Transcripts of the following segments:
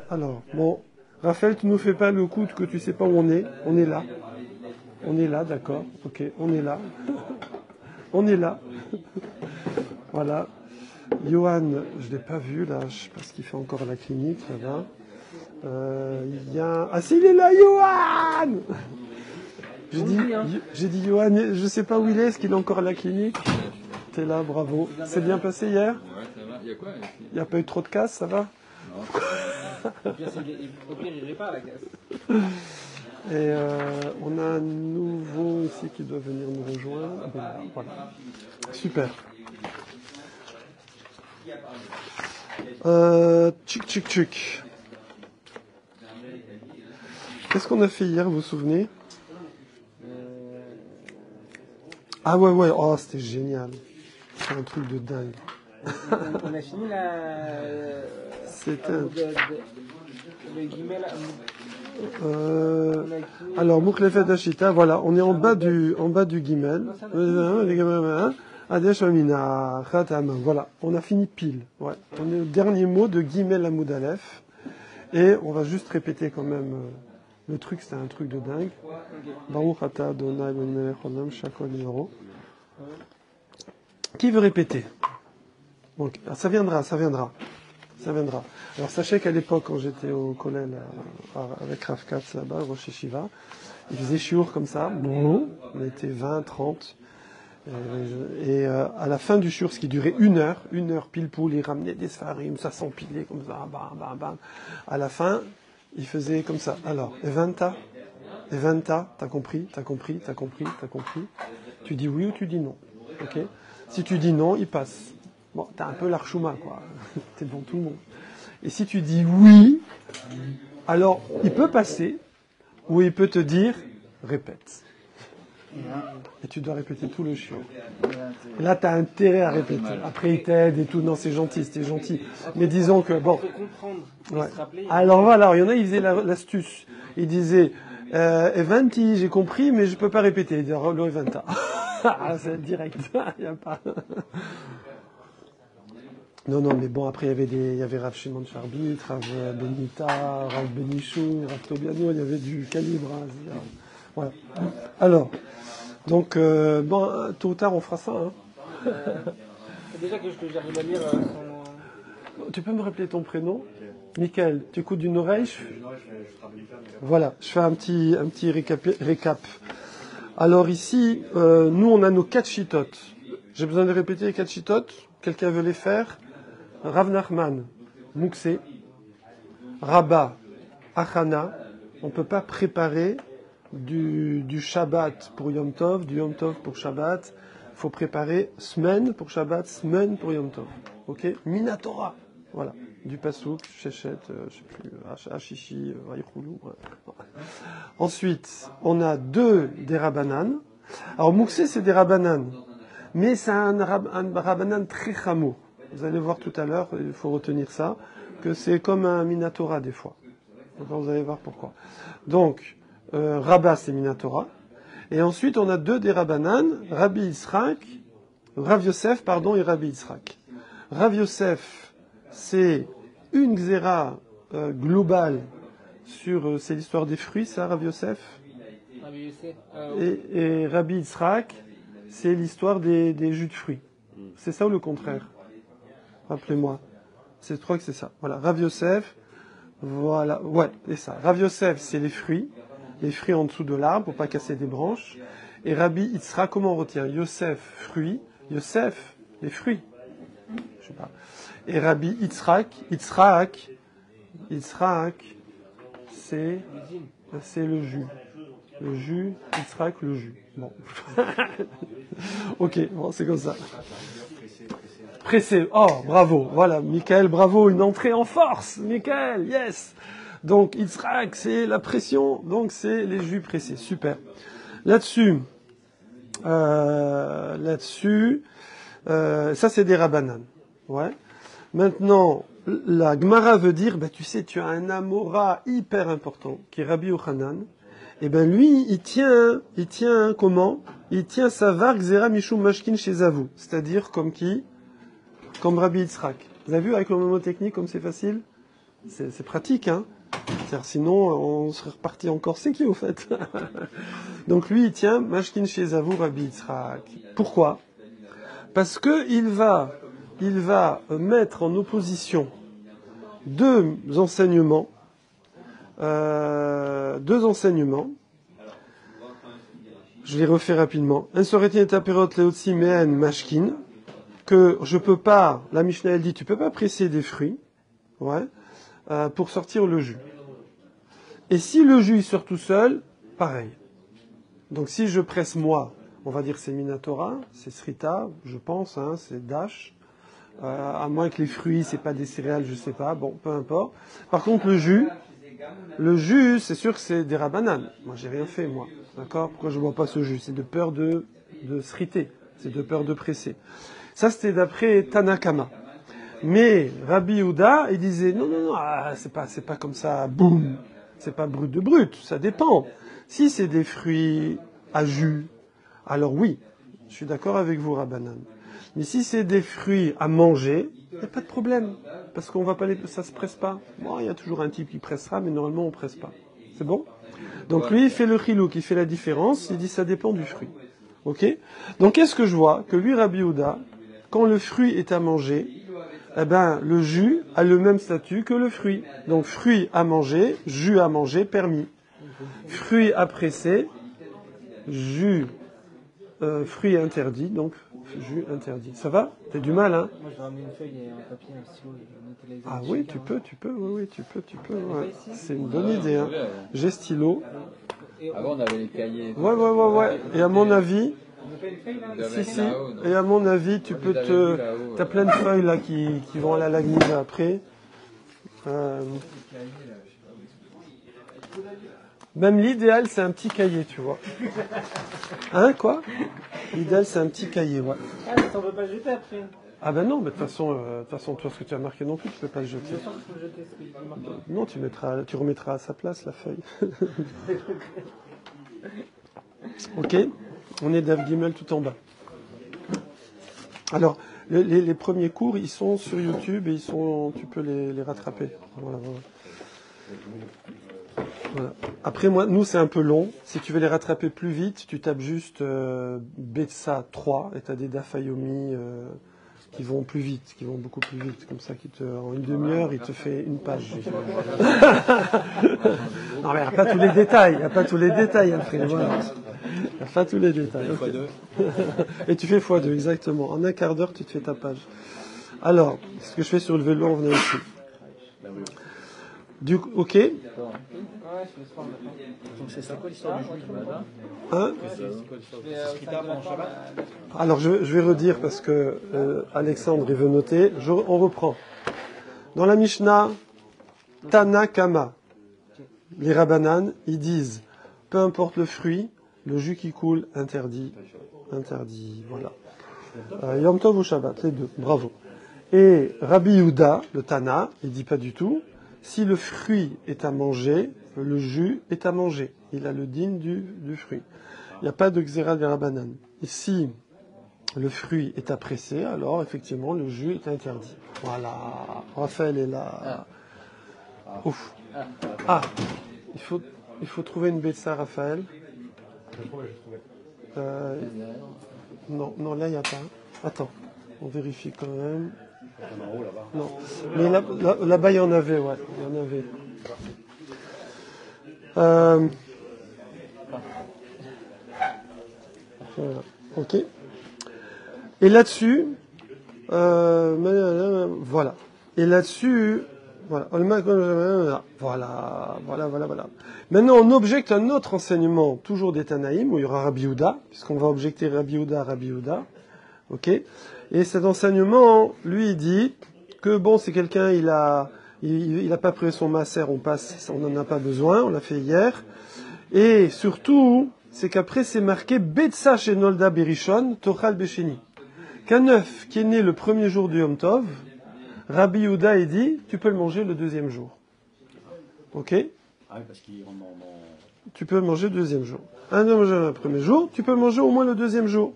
Alors, bon, Raphaël, tu nous fais pas le coup que tu sais pas où on est. On est là. On est là, d'accord. Ok, on est là. On est là. Voilà. Johan, je l'ai pas vu là. Je sais pas ce qu'il fait encore à la clinique là-bas. Il y a... Ah si, il est là, Johan. J'ai dit Johan, je sais pas où il est. Est-ce qu'il est encore à la clinique? T'es là, bravo. C'est bien passé hier? Ouais, ça va. Il y a quoi? Il n'y a pas eu trop de casse, ça va? Non. Au pire, il répare la casse. Et on a un nouveau ici qui doit venir nous rejoindre. Voilà. Super. Tchic tchic tchic. Qu'est-ce qu'on a fait hier, vous vous souvenez? Ah ouais, oh c'était génial. C'est un truc de dingue. On a fini la... C'était le guillemets là. alors Mouklefet Dashita, voilà, on est en bas du guimel. Voilà, on a fini pile. Ouais. On est au dernier mot de Guimel Amoud Aleph. Et on va juste répéter quand même le truc, c'était un truc de dingue. Baruch Ata Adonai Ben Melech Olam Shakol Yoro. Qui veut répéter? Donc, ça viendra. Alors sachez qu'à l'époque, quand j'étais au collège avec Rav Katz là-bas, Rosh Yeshiva, il faisait shiur comme ça, on était 20, 30, et à la fin du shiur, ce qui durait une heure pile poule, il ramenait des sfarim, ça s'empilait comme ça, bam, bam, bam. À la fin, il faisait comme ça. Alors, Evanta, t'as compris? Tu dis oui ou tu dis non, ok? Si tu dis non, il passe. Bon, t'as un peu l'archouma, quoi. T'es devant tout le monde. Et si tu dis oui, alors il peut passer, ou il peut te dire répète. Et tu dois répéter tout le chiot. Et là, tu as intérêt à répéter. Après, il t'aide et tout. Non, c'est gentil, c'était gentil. Mais disons que, bon. Ouais. Alors voilà, il y en a, ils faisaient l'astuce. Ils disaient, Evanti, j'ai compris, mais je peux pas répéter. Ils disaient, le Evanta. C'est direct. Il n'y a pas. Non, mais bon, après, il y avait Rav Shimon Charbit, Rav Benita, Rav Benichou, Rav Tobiano, il y avait du calibre. Voilà. Alors, donc, bon, tôt ou tard, on fera ça. Hein. Déjà que j'arrive à lire son... Tu peux me rappeler ton prénom? Michael, tu écoutes d'une oreille? Voilà, je fais un petit récap. Alors ici, nous, on a nos 4 chitotes. J'ai besoin de répéter les 4 chitotes. Quelqu'un veut les faire? Rav Nachman, Mouksé, Rabat, Achana. On ne peut pas préparer du Shabbat pour Yom Tov, du Yom Tov pour Shabbat. Il faut préparer semaine pour Shabbat, semaine pour Yom Tov. Ok? Minatora. Voilà. Du Pasouk, Shechet, je sais plus, Hashishi, Vaïchoulou. Ensuite, on a 2 des Rabbanan. Alors, Mouksé, c'est des Rabbanan. Mais c'est un Rabbanan très chamo. Vous allez voir tout à l'heure, il faut retenir ça, que c'est comme un Minatora des fois. Donc, vous allez voir pourquoi. Donc, Rabat, c'est Minatora. Et ensuite, on a 2 des Rabbanan, Rabbi Yitzhak, Rav Yosef, et Rabbi Yitzhak. Rav Yosef, c'est une xéra globale sur... c'est l'histoire des fruits, ça, Rav Yosef? Et Rabbi Yitzhak, c'est l'histoire des jus de fruits. C'est ça ou le contraire? Rappelez-moi. Je crois que c'est ça. Voilà, Rav Yosef, voilà, ouais, c'est ça. Rav Yosef, c'est les fruits en dessous de l'arbre pour pas casser des branches. Et Rabbi Yitzhak, comment on retient? Yosef, fruits, Yosef, les fruits. Je sais pas. Et Rabbi Yitzhak, c'est le jus. Le jus, Yitzhak, le jus. Bon. Ok, bon, c'est comme ça. Pressé. Oh, bravo. Voilà, Michael, bravo. Une entrée en force. Michael, yes. Donc, Yitzhak, c'est la pression. Donc, c'est les jus pressés. Super. Là-dessus, ça, c'est des Rabbanan. Ouais. Maintenant, la Gemara veut dire, tu sais, tu as un Amora hyper important, qui est Rabbi Yochanan. Et lui, il tient comment? Il tient sa varg zera mishum mashkin chez Zavou. C'est-à-dire comme qui? Comme Rabbi Yitzhak. Vous avez vu avec le mnémotechnique comme c'est facile? C'est pratique, hein. Sinon, on serait reparti en Corséki, au fait. Donc lui, il tient Mashkin chez Zavou Rabbi Yitzhak. Pourquoi? Parce que il va mettre en opposition deux enseignements. Je les refais rapidement. Un soretin et tapirot leotsi mehen mashkin, que je peux pas, la Mishnah elle dit, tu peux pas presser des fruits, ouais, pour sortir le jus. Et si le jus il sort tout seul, pareil. Donc si je presse moi, on va dire c'est Minatora, c'est Srita, je pense, hein, c'est Dash. À moins que les fruits, c'est pas des céréales, je sais pas, bon, peu importe. Par contre, le jus, c'est sûr que c'est des rabananes. Moi, j'ai rien fait, moi. D'accord? Pourquoi je bois pas ce jus? C'est de peur de sriter. C'est de peur de presser. Ça, c'était d'après Tanakama. Mais Rabbi Yehuda, il disait, non, c'est pas comme ça, boum. C'est pas brut de brut. Ça dépend. Si c'est des fruits à jus, alors oui. Je suis d'accord avec vous, Rabbanan. Mais si c'est des fruits à manger, il n'y a pas de problème. Parce qu'on va pas ça se presse pas. Bon, il y a toujours un type qui pressera, mais normalement on presse pas. C'est bon? Donc lui, il fait le chilouk, il fait la différence, il dit ça dépend du fruit. Ok? Donc qu'est-ce que je vois? Que lui, Rabbi Yehuda, quand le fruit est à manger, eh ben, le jus a le même statut que le fruit. Donc fruit à manger, jus à manger, permis. Fruit à presser, jus, fruit interdit, donc jus interdit. Ça va? T'as du mal, hein? Moi, je vais ramener une feuille et un papier, un stylo. Ah oui, tu peux, oui, tu peux. Ouais. C'est une bonne idée, hein. J'ai stylo. Avant, on avait les cahiers. Ouais. Et à mon avis, On fait une feuille, là? si. Et à mon avis, tu peux t'as plein de feuilles, là, qui vont à la Lagnive après. Même l'idéal, c'est un petit cahier, tu vois. Hein, quoi? L'idéal, c'est un petit cahier, ouais. Ah, mais t'en veux pas jeter après? Ah ben non, mais de toute façon, toi, ce que tu as marqué non plus, tu peux pas le jeter. Je sens qu'il faut jeter ce que j'ai marqué. Non, tu remettras à sa place la feuille. Ok? On est d'Av Gimel tout en bas. Alors, les premiers cours, ils sont sur YouTube et tu peux les rattraper. Voilà. Après, nous, c'est un peu long. Si tu veux les rattraper plus vite, tu tapes juste Betsa 3 et tu as des Dafayomi qui vont plus vite, qui vont beaucoup plus vite. Comme ça, en une demi-heure, il te fait une page. Non, mais il n'y a pas tous les détails. Alfred. Voilà. Il n'y a pas tous les détails. Okay. Et tu fais x2, exactement. En un quart d'heure, tu te fais ta page. Alors, ce que je fais sur le vélo, on venait ici. Ok. Donc c'est quoi l'histoire du jus du matin? Hein? Alors je vais redire parce que Alexandre il veut noter. On reprend. Dans la Mishnah, Tanakama, les Rabbanan, ils disent peu importe le fruit, le jus qui coule interdit. Voilà. Yom Tov ou Shabbat, les deux. Bravo. Et Rabbi Yehuda, le Tana, il dit pas du tout. Si le fruit est à manger, le jus est à manger. Il a le digne du fruit. Il n'y a pas de xéra de Rabbanan. Et si le fruit est à presser, alors effectivement le jus est interdit. Voilà. Raphaël est là. Ouf. Il faut trouver une Betsa, Raphaël. Non, là il n'y a pas. Attends, on vérifie quand même. Non. Mais là-bas, il y en avait, ouais. Il y en avait. Voilà. Ok. Et là-dessus, voilà. Et là-dessus, voilà. Voilà. Maintenant, on objecte un autre enseignement, toujours des Tanaïm, où il y aura Rabbi Yehuda, puisqu'on va objecter Rabbi Yehuda. Ok. Et cet enseignement, lui, il dit que bon, si quelqu'un il a pas pris son masser, on n'en a pas besoin, on l'a fait hier. Et surtout, c'est qu'après c'est marqué Betsa chez Nolda Berishon, Tochal Besheni. Qu'un œuf qui est né le premier jour du Yom Tov, Rabbi Yehuda il dit, tu peux le manger le deuxième jour. Ok? Ah oui, parce qu'il rentre dans... Tu peux le manger le deuxième jour. Un œuf mangé le premier jour, tu peux le manger au moins le deuxième jour.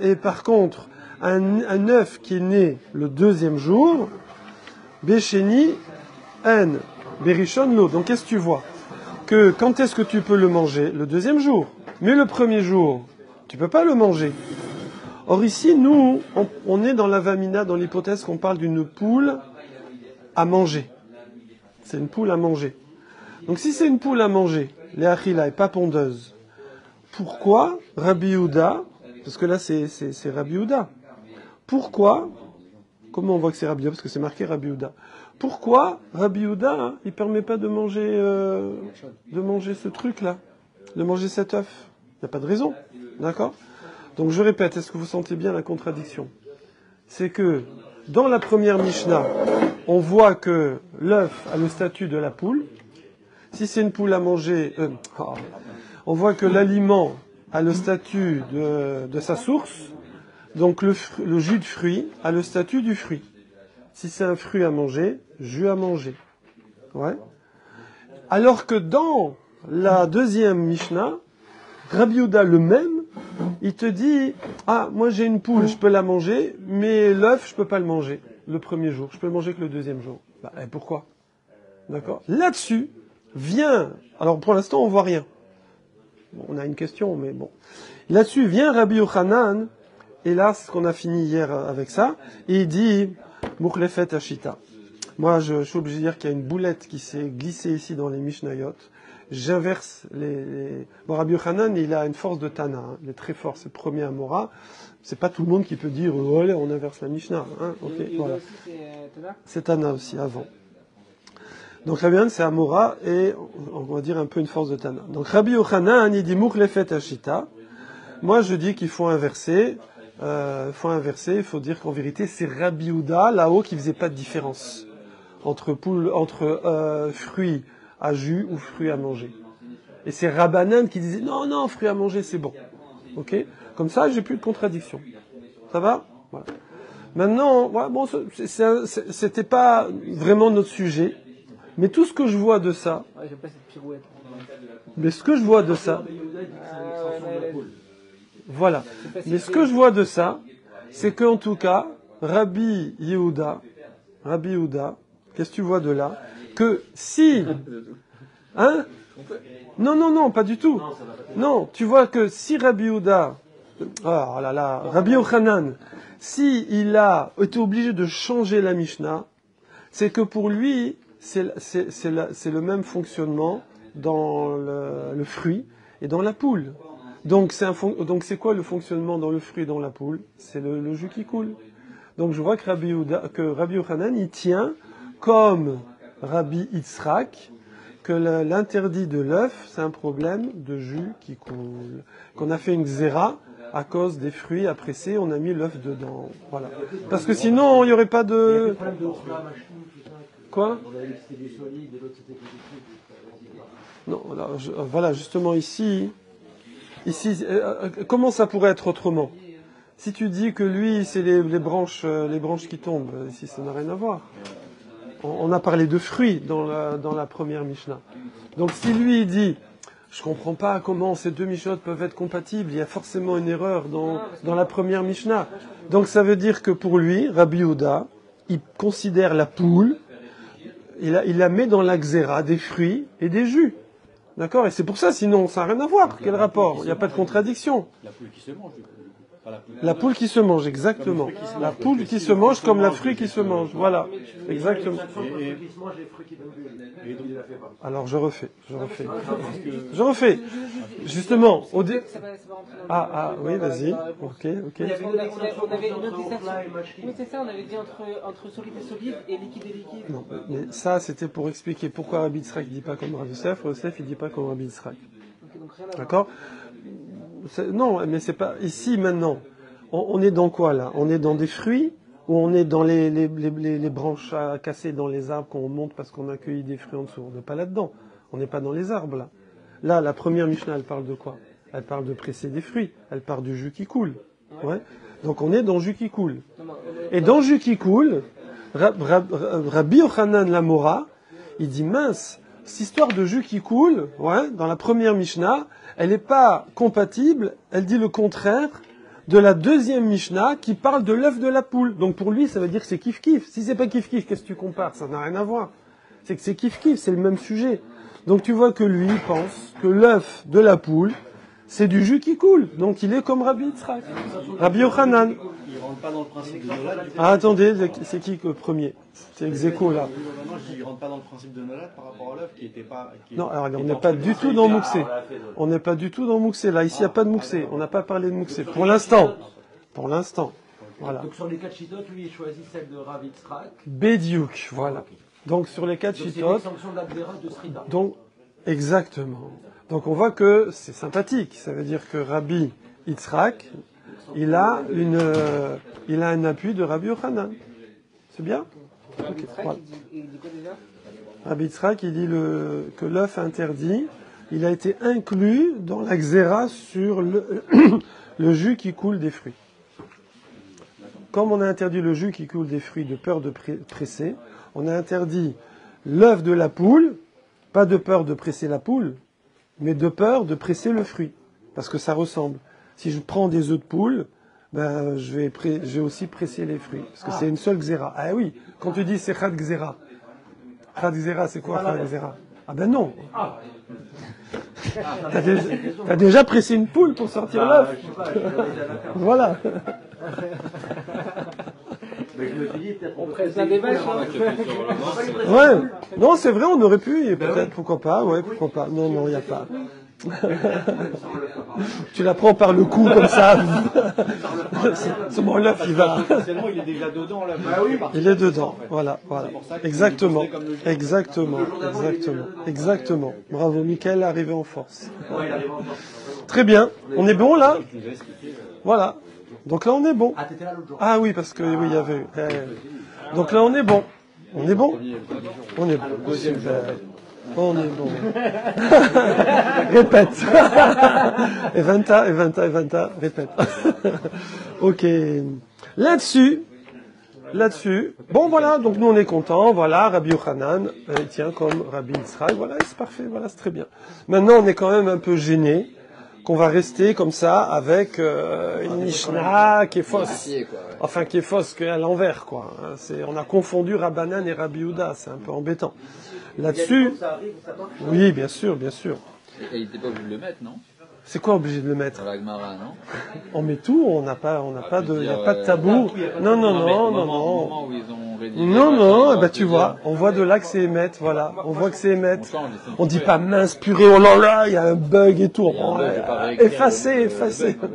Et par contre, un œuf qui est né le deuxième jour, Bécheni, en, Berishon, lo. Donc qu'est-ce que tu vois? Que quand est-ce que tu peux le manger? Le deuxième jour. Mais le premier jour, tu peux pas le manger. Or ici, nous, on est dans la vamina, dans l'hypothèse qu'on parle d'une poule à manger. C'est une poule à manger. Donc si c'est une poule à manger, Léachila est pas pondeuse, pourquoi Rabbi Yehuda, parce que là c'est Rabbi Yehuda, pourquoi, comment on voit que c'est Rabbi Yehuda, parce que c'est marqué Rabbi Yehuda, pourquoi Rabbi Yehuda, hein, il permet pas de manger ce truc-là, de manger cet œuf? Il n'y a pas de raison, d'accord? Donc je répète, est-ce que vous sentez bien la contradiction? C'est que dans la première Mishnah, on voit que l'œuf a le statut de la poule. Si c'est une poule à manger, on voit que l'aliment a le statut de sa source. Donc le jus de fruit a le statut du fruit. Si c'est un fruit à manger, jus à manger. Ouais. Alors que dans la deuxième Mishnah, Rabbi Yehuda le même, il te dit, ah, moi j'ai une poule, je peux la manger, mais l'œuf, je peux pas le manger le premier jour. Je peux le manger que le deuxième jour. Bah, et pourquoi? D'accord? Là-dessus, vient, alors pour l'instant on voit rien. Bon, on a une question, mais bon. Là-dessus vient Rabbi Yochanan, et là, c'est ce qu'on a fini hier avec ça, et il dit, Mukhlefet Ashita. Moi, je suis obligé de dire qu'il y a une boulette qui s'est glissée ici dans les Mishnayot. J'inverse les... Bon, Rabbi Yochanan, il a une force de Tana, hein. Il est très fort, c'est le premier Amora. C'est pas tout le monde qui peut dire, oh, allez, on inverse la Mishnah, hein. Okay, voilà. C'est Tana aussi, avant. Donc Rabbi Yochanan, c'est Amora, et on va dire un peu une force de Tana. Donc Rabbi Yochanan, il dit Mukhlefet Ashita. Moi, je dis qu'il faut inverser. Il faut dire qu'en vérité, c'est Rabbi Yehuda, là-haut, qui faisait pas de différence entre fruits à jus ou fruits à manger. Et c'est Rabbanan qui disait non, fruits à manger, c'est bon. Ok? Comme ça, j'ai plus de contradiction. Ça va? Voilà. Maintenant, voilà, bon, c'était pas vraiment notre sujet, mais tout ce que je vois de ça, mais ce que je vois de ça, voilà. Mais ce que je vois de ça, c'est qu'en tout cas, Rabbi Yehuda, qu'est-ce que tu vois de là? Que si, hein? Non, pas du tout. Non, tu vois que si Rabbi Yehuda, Rabbi Yochanan, si il a été obligé de changer la Mishnah, c'est que pour lui, c'est le même fonctionnement dans le fruit et dans la poule. Donc c'est quoi le fonctionnement dans le fruit et dans la poule? C'est le jus qui coule. Donc je vois que Rabbi Yochanan, il tient comme Rabbi Yitzhak que l'interdit de l'œuf, c'est un problème de jus qui coule. Qu'on a fait une xéra à cause des fruits à presser, on a mis l'œuf dedans. Voilà. Parce que sinon, il n'y aurait pas de... Quoi? Non, voilà, justement ici, comment ça pourrait être autrement? Si tu dis que lui, c'est les branches qui tombent, ici ça n'a rien à voir. On a parlé de fruits dans la première Mishnah. Donc si lui il dit, je comprends pas comment ces deux Mishnot peuvent être compatibles, il y a forcément une erreur dans la première Mishnah. Donc ça veut dire que pour lui, Rabbi Yehuda, il considère la poule, il la met dans la xéra des fruits et des jus. D'accord? Et c'est pour ça, sinon, ça n'a rien à voir. Quel rapport? Il n'y a pas de contradiction. La poule qui se mange, du coup. La poule qui se mange, exactement. La poule qui se mange comme la fruit qui se mange. Voilà. Exactement. Alors, je refais. Justement, au début. Oui, vas-y. Ok. On avait noté ça. Oui, c'est ça, on avait dit entre solide et solide et liquide et liquide. Non, mais ça, c'était pour expliquer pourquoi Rabbi Yitzhak ne dit pas comme Rabbi Yosef, Yosef il dit pas comme Rabbi Yitzhak. D'accord? Non, mais c'est pas ici maintenant. On est dans quoi là? On est dans des fruits ou on est dans les branches à casser dans les arbres qu'on monte parce qu'on a cueilli des fruits en dessous? On n'est pas là-dedans. On n'est pas dans les arbres là. Là, la première Mishnah, elle parle de quoi? Elle parle de presser des fruits. Elle parle du jus qui coule. Ouais. Donc on est dans le jus qui coule. Et dans le jus qui coule, Rabbi Yochanan Lamora, il dit mince, cette histoire de jus qui coule, ouais, dans la première Mishnah, elle n'est pas compatible, elle dit le contraire de la deuxième Mishnah qui parle de l'œuf de la poule. Donc pour lui, ça veut dire que c'est kiff-kiff. Si c'est pas kiff-kiff, qu'est-ce que tu compares? Ça n'a rien à voir. C'est que c'est kiff-kiff, c'est le même sujet. Donc tu vois que lui pense que l'œuf de la poule, c'est du jus qui coule. Donc il est comme Rabbi Yitzhak. Rabbi Yochanan. Il rentre pas dans le principe de Nolad. Ah, attendez, c'est qui le premier? C'est Execo là. Non, je dis, il rentre pas dans le principe de Nolad par rapport à l'œuf qui était pas. Non, alors on n'est pas du tout dans Mouxé. On n'est pas du tout dans Mouxé. Là, ici, il n'y a pas de Mouxé. On n'a pas parlé de Mouxé. Pour l'instant. Pour l'instant. Voilà. Donc sur les 4 chitotes, lui, il choisit celle de Rav Yitzhak. Bédiouk, voilà. Donc sur les 4 C'est chitotes. l'extension d'Agdera de Srida. Donc, exactement. Donc on voit que c'est sympathique. Ça veut dire que Rabbi Yitzhak, il a un appui de Rabbi Yochanan. C'est bien? Rabbi Yitzhak, Voilà. il dit quoi déjà? Rabbi Yitzhak, il dit que l'œuf interdit, il a été inclus dans la xéra sur le jus qui coule des fruits. Comme on a interdit le jus qui coule des fruits de peur de presser, on a interdit l'œuf de la poule, pas de peur de presser la poule, mais de peur de presser le fruit, parce que ça ressemble. Si je prends des œufs de poule, ben, je vais aussi presser les fruits, parce que c'est une seule xéra. Ah oui, quand tu dis c'est chad xéra. Chad xéra, c'est quoi chad xéra? Ah ben non. T'as déjà pressé une poule pour sortir l'œuf. Voilà. On presse un débat sur Ouais. Non, c'est vrai, on aurait pu, et peut-être, pourquoi pas, ouais, pourquoi pas. Non, non, il n'y a pas. Tu la prends par le cou comme ça. C'est bon, l'œuf, il va. Potentiellement, il est déjà dedans là. Il est dedans. Voilà, voilà. Exactement. Exactement. Exactement. Exactement. Bravo, Michael est arrivé en force. Très bien. On est bon là? Voilà. Donc là, on est bon. Ah, t'étais là l'autre jour. Ah oui, parce que oui, il y avait. Donc là, on est bon. On est bon. On est bon. Super. On est bon. Répète. Evanta, répète. Ok. Là-dessus. Bon, voilà. Donc nous, on est contents. Voilà. Rabbi Yochanan, il tient comme Rabbi Yitzhak. Voilà, c'est parfait. Voilà, c'est très bien. Maintenant, on est quand même un peu gêné qu'on va rester comme ça avec une Mishnah qui est fausse. Enfin, qui est fausse, qui est à l'envers, quoi. On a confondu Rabbanan et Rabbi Yehuda. C'est un peu embêtant. Là-dessus, oui, bien sûr, bien sûr. Et il n'était pas obligé de le mettre, non? C'est quoi obligé de le mettre? Dans la Gemara, non? On met tout, il n'y a pas de tabou. Non. Non, bah tu vois, on voit de là que c'est émettre, voilà. On voit que c'est émettre. On dit pas mince purée, oh là là, il y a un bug et tout. Effacer.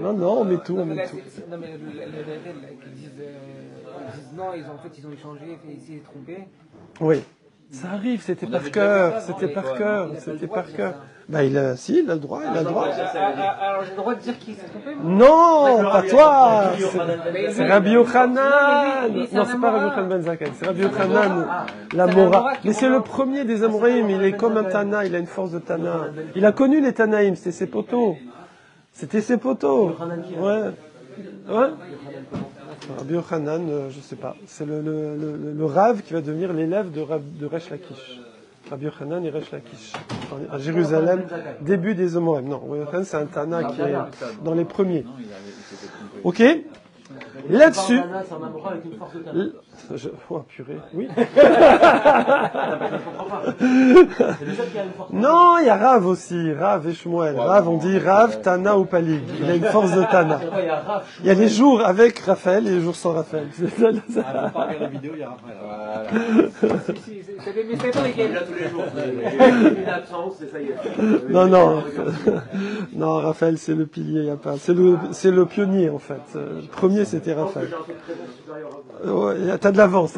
Non, on met tout. Non, mais les qui disent non, ils ont échangé, ils s'est trompé. Oui. Ça arrive, c'était par cœur. Bah, il a le droit, Alors, j'ai le droit de dire qui s'est trompé? Non, pas toi! C'est Rabbi Yochanan! Mais Non, c'est pas Rabbi Yochanan Ben Zakkai, c'est Rabbi Yochanan, l'Amora. Mais c'est le premier des Amoraïm, il est comme un Tana, il a une force de Tana. Il a connu les Tanaïm, c'était ses poteaux. Ouais. Rabbi Yochanan, je sais pas. C'est le Rav qui va devenir l'élève de Resh Lakish. Rabbi Yochanan et Resh Lakish. À Jérusalem, début des Amoraïm. Non, Rabbi Yochanan, c'est un Tana qui est dans les premiers. Ok? Là-dessus. Oh purée, oui. Non, il y a Rav aussi, Rav et Shmuel. Rav, on dit Rav, Tana ou Palig. Il a une force de Tana. Il y a les jours avec Raphaël et les jours sans Raphaël. Ah, pas regarder la vidéo, il y a Raphaël. Mais c'est pas lesquels. Une absence, c'est ça y est. Non, Raphaël, c'est le pilier, y a pas. C'est le pionnier, en fait. Le premier, c'était Raphaël. Ouais, t'as de l'avance.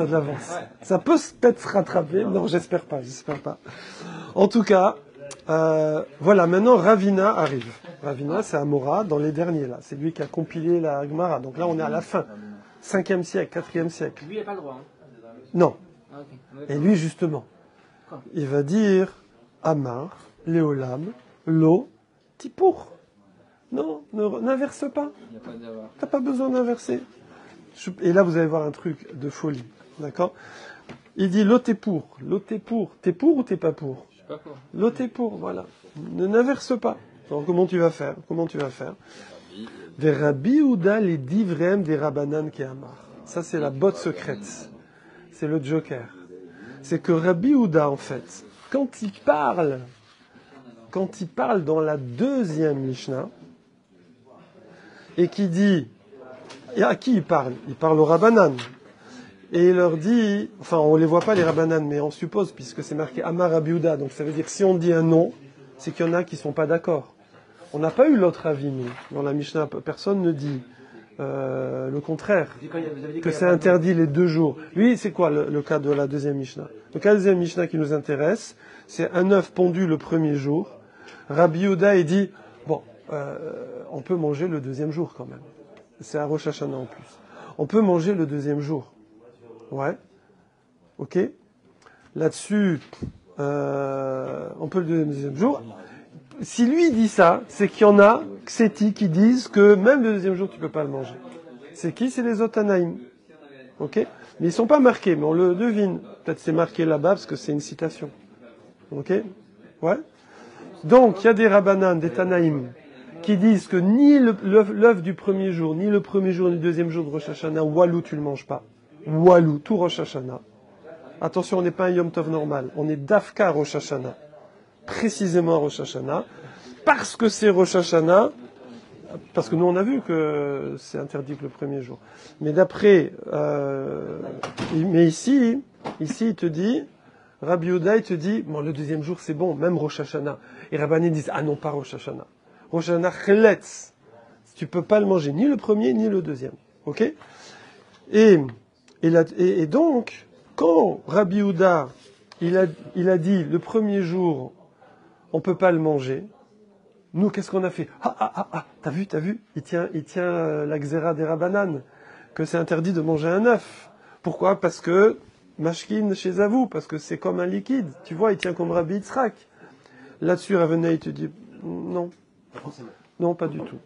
Ça peut peut-être se rattraper. Non, j'espère pas. En tout cas, voilà, maintenant Ravina arrive. Ravina, c'est Amora, dans les derniers, là. C'est lui qui a compilé la Gemara. Donc là, on est à la fin. 5e siècle, 4e siècle. Lui, il n'a pas le droit. Non. Ah, ok. Et lui, justement, il va dire Amar, Léolam, Lo, Tipour. Non, n'inverse pas. T'as pas besoin d'inverser. Et là, vous allez voir un truc de folie. D'accord? Il dit Lo, t'es pour. T'es pour ou t'es pas pour? Je suis pas pour. Lo, t'es pour, voilà. N'inverse pas. Alors, comment tu vas faire? Des Rabbi Houda les divrem des Rabbanan Kehamar. Ça, c'est la botte secrète. C'est le joker. C'est que Rabbi Houda, en fait, quand il parle dans la deuxième Mishnah, et qui dit, et à qui il parle? Il parle aux Rabbanan. Et il leur dit, enfin, on les voit pas les Rabbanan, mais on suppose, puisque c'est marqué Amar Rabbi Houda, donc ça veut dire que si on dit un nom, c'est qu'il y en a qui sont pas d'accord. On n'a pas eu l'autre avis, nous. Dans la Mishnah, personne ne dit le contraire, que c'est interdit les 2 jours. Lui, c'est quoi le cas de la deuxième Mishnah? Le cas de la deuxième Mishnah qui nous intéresse, c'est un œuf pondu le premier jour. Rabbi Houda, il dit, bon, on peut manger le deuxième jour quand même. C'est à Rosh Hashanah en plus. On peut manger le deuxième jour. Ouais. Ok. Là-dessus, on peut le deuxième jour. Si lui dit ça, c'est qu'il y en a, Kseti, qui disent que même le deuxième jour, tu peux pas le manger. C'est qui? C'est les Otanaïm. Ok? Mais ils sont pas marqués, mais on le devine. Peut-être c'est marqué là-bas parce que c'est une citation. Ok? Ouais. Donc, il y a des Rabbanan, des Tanaïm, qui disent que ni l'œuf du premier jour, ni le premier jour, ni le deuxième jour de Rosh Hashanah, Walou, tu le manges pas. Walou, tout Rosh Hashanah. Attention, on n'est pas un Yom Tov normal. On est Dafka Rosh Hashanah. Précisément Rosh Hashanah. Parce que c'est Rosh Hashanah, parce que nous on a vu que c'est interdit que le premier jour. Mais d'après, mais ici il te dit, Rabbi Houda, il te dit, bon, le deuxième jour c'est bon, même Rosh Hashanah. Et Rabbanim disent, ah non, pas Rosh Hashanah. Rosh Hashanah, cheletz. Tu peux pas le manger, ni le premier, ni le deuxième. Ok? Et donc, quand Rabbi Houda, il a dit, le premier jour, on peut pas le manger, nous, qu'est-ce qu'on a fait? T'as vu? Il tient la xéra des Rabbanan, que c'est interdit de manger un œuf. Pourquoi? Parce que, mashkin chez Zavou, parce que c'est comme un liquide. Tu vois, il tient comme Rabbi Yitzhak. Là-dessus, Ravenay, il te dit, non. Non, pas du tout.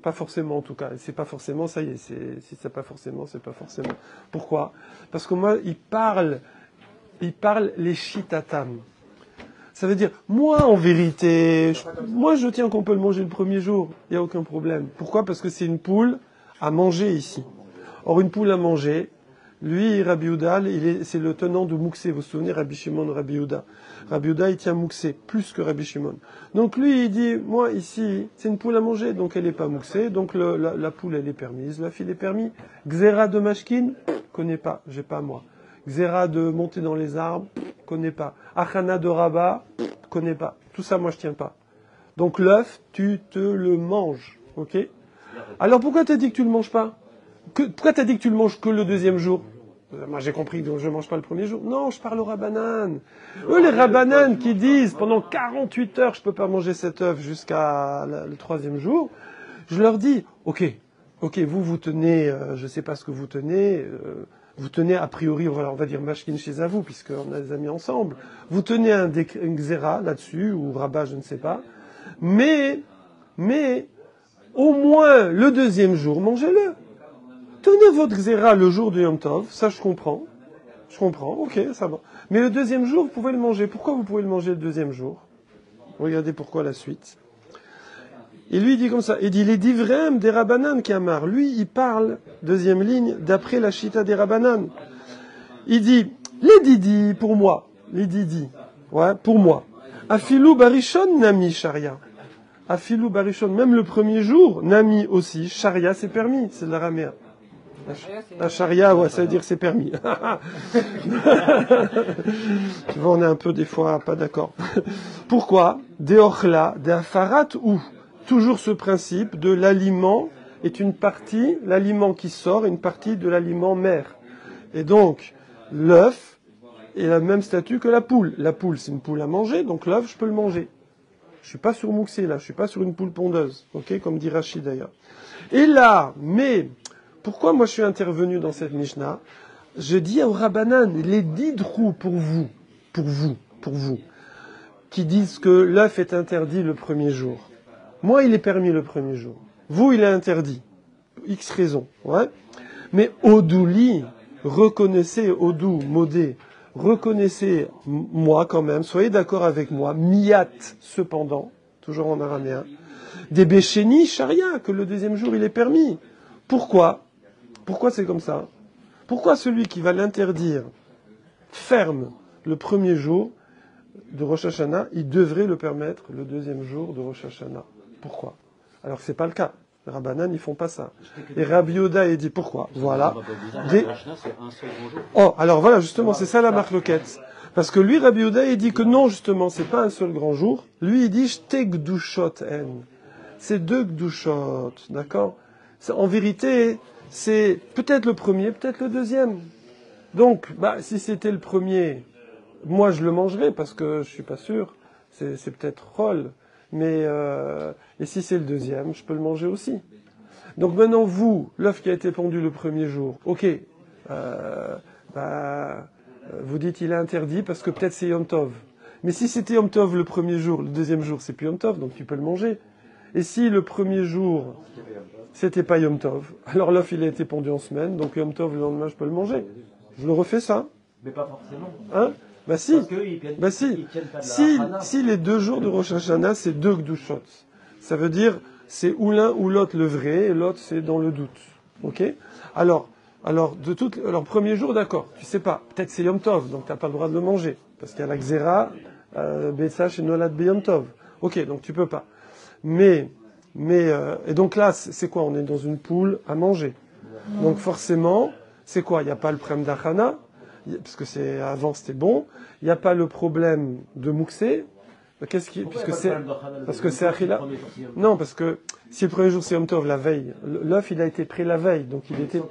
Pas forcément, en tout cas. C'est pas forcément, ça y est. Si c'est pas forcément, c'est pas forcément. Pourquoi? Parce que moi, il parle les shitatam. Ça veut dire, moi, en vérité, je tiens qu'on peut le manger le premier jour. Il n'y a aucun problème. Pourquoi? Parce que c'est une poule à manger ici. Or, une poule à manger, lui, Rabbi Houda, c'est le tenant de Mouksé. Vous vous souvenez, Rabbi Shimon, Rabbi Houda. Rabbi Houda, il tient Mouksé, plus que Rabbi Shimon. Donc lui, il dit, moi, ici, c'est une poule à manger, donc elle n'est pas Mouksé, donc la poule, elle est permise, la fille est permise. Xéra de Mashkin, connais pas, j'ai pas moi. Xéra de monter dans les arbres, connais pas. Achana de Rabat, connais pas. Tout ça, moi, je tiens pas. Donc l'œuf, tu te le manges, ok? Alors pourquoi t'as dit que tu le manges pas? Pourquoi t'as dit que tu le manges que le deuxième jour? Moi, j'ai compris que je mange pas le premier jour. Non, je parle aux Rabbanan. Eux, les Rabbanan qui disent, pendant 48 heures, je peux pas manger cet œuf jusqu'à le troisième jour, je leur dis, ok, vous tenez, je sais pas ce que vous tenez a priori, voilà, on va dire mashkin chez vous, puisqu'on a des amis ensemble. Vous tenez un xéra là-dessus, ou rabat, je ne sais pas. Mais, au moins, le deuxième jour, mangez-le. Tenez votre xéra le jour du Yom Tov, ça je comprends, ok, ça va. Mais le deuxième jour, vous pouvez le manger. Pourquoi vous pouvez le manger le deuxième jour? Regardez pourquoi la suite. Et lui, il dit comme ça, il dit les divrem des Rabbanan Kehamar. Lui, il parle, deuxième ligne, d'après la Shita des Rabbanan. Il dit, les didi, pour moi, pour moi. Afilou barishon nami sharia. Afilou barishon, même le premier jour, nami aussi, sharia c'est permis, c'est de l'araméen. La charia, ouais, ça veut dire c'est permis. Tu vois, on est un peu des fois pas d'accord. Pourquoi? Deochla, deafarat ou toujours ce principe de l'aliment est une partie, l'aliment qui sort est une partie de l'aliment mère. Et donc, l'œuf est la même statut que la poule. La poule, c'est une poule à manger, donc l'œuf, je peux le manger. Je suis pas sur Mouxé, là, je suis pas sur une poule pondeuse, ok, comme dit Rachid d'ailleurs. Et là, mais pourquoi moi je suis intervenu dans cette Mishnah? Je dis aux Rabbanan, les 10 drous pour vous, qui disent que l'œuf est interdit le premier jour. Moi, il est permis le premier jour. Vous, il est interdit. X raison, ouais. Mais Odouli, reconnaissez, Odou, Modé, reconnaissez moi quand même, soyez d'accord avec moi, Miat, cependant, toujours en araméen. Des béchéni charia, que le deuxième jour il est permis. Pourquoi? Pourquoi c'est comme ça? Pourquoi celui qui va l'interdire ferme le premier jour de Rosh Hashanah, il devrait le permettre le deuxième jour de Rosh Hashanah? Pourquoi? Alors que c'est pas le cas. Les Rabbanan, ils font pas ça. Et Rabbi Yehuda, il dit pourquoi? Voilà. Oh, alors voilà, justement, c'est ça la marloquette. Parce que lui, Rabbi Yehuda, il dit que non, justement, c'est pas un seul grand jour. Lui, il dit Shte Gdushot en. C'est 2 Gdushot, d'accord? En vérité, c'est peut-être le premier, peut-être le deuxième. Donc, si c'était le premier, moi je le mangerais parce que je suis pas sûr. C'est peut-être Roll. Mais et si c'est le deuxième, je peux le manger aussi. Donc maintenant, vous, l'œuf qui a été pondu le premier jour, ok, vous dites il est interdit parce que peut-être c'est Yom Tov. Mais si c'était Yom Tov le premier jour, le deuxième jour c'est plus Yom Tov, donc tu peux le manger. Et si le premier jour c'était pas Yom Tov, alors l'œuf il a été pondu en semaine, donc Yom Tov le lendemain je peux le manger. Je le refais ça. Mais pas forcément. Hein? Bah si. Parce qu'ils Si les 2 jours de Rosh Hashanah, c'est 2 Gdushot. Ça veut dire, c'est ou l'un ou l'autre le vrai, et l'autre c'est dans le doute. Ok? Alors, premier jour, d'accord. Tu sais pas. Peut-être c'est Yom Tov, donc t'as pas le droit de le manger. Parce qu'il y a la Xéra, Betsach et Nolad Be Yom Tov. Ok, donc tu peux pas. Et donc là, c'est quoi? On est dans une poule à manger. Donc forcément, c'est quoi? Il n'y a pas le problème d'Achana, parce que avant c'était bon. Il n'y a pas le problème de Mouxé. Parce que c'est Achila. Non, parce que si le premier jour c'est Yom Tov, la veille, l'œuf il a été pris la veille, donc il était.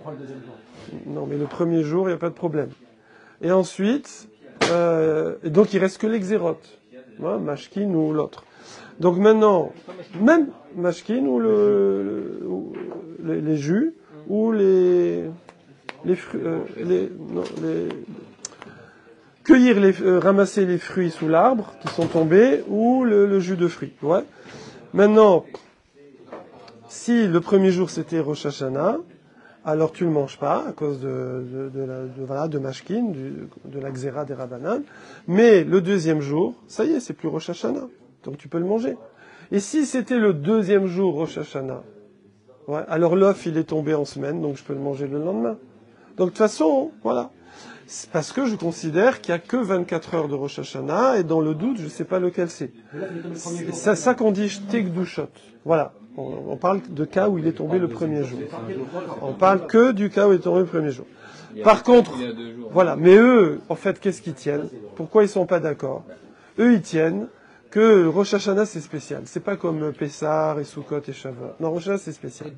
Non, mais le premier jour, il n'y a pas de problème. Et ensuite, et donc il reste que les xérotes, Mashkin ou l'autre. Donc maintenant, même Mashkin ou les jus, ou les fruits, ramasser les fruits sous l'arbre qui sont tombés, ou le jus de fruits. Ouais. Maintenant, si le premier jour c'était Rosh Hashanah, alors tu le manges pas à cause de Mashkin, de la Xéra des Rabbanan. Mais le deuxième jour, ça y est, c'est plus Rosh Hashanah. Donc tu peux le manger. Et si c'était le deuxième jour Rosh Hashanah, alors l'œuf il est tombé en semaine, donc je peux le manger le lendemain. Donc de toute façon, voilà. C'est parce que je considère qu'il n'y a que 24 heures de Rosh Hashanah, et dans le doute, je ne sais pas lequel c'est. C'est ça qu'on dit Shtegdushot. Voilà. On parle de cas où il est tombé le premier jour. On parle que du cas où il est tombé le premier jour. Par contre, voilà. Mais eux, en fait, qu'est-ce qu'ils tiennent? Pourquoi ils sont pas d'accord? Eux, ils tiennent que Rosh Hashanah c'est spécial. C'est pas comme Pessah et Sukkot et Shavuot. Non, Rosh Hashanah c'est spécial.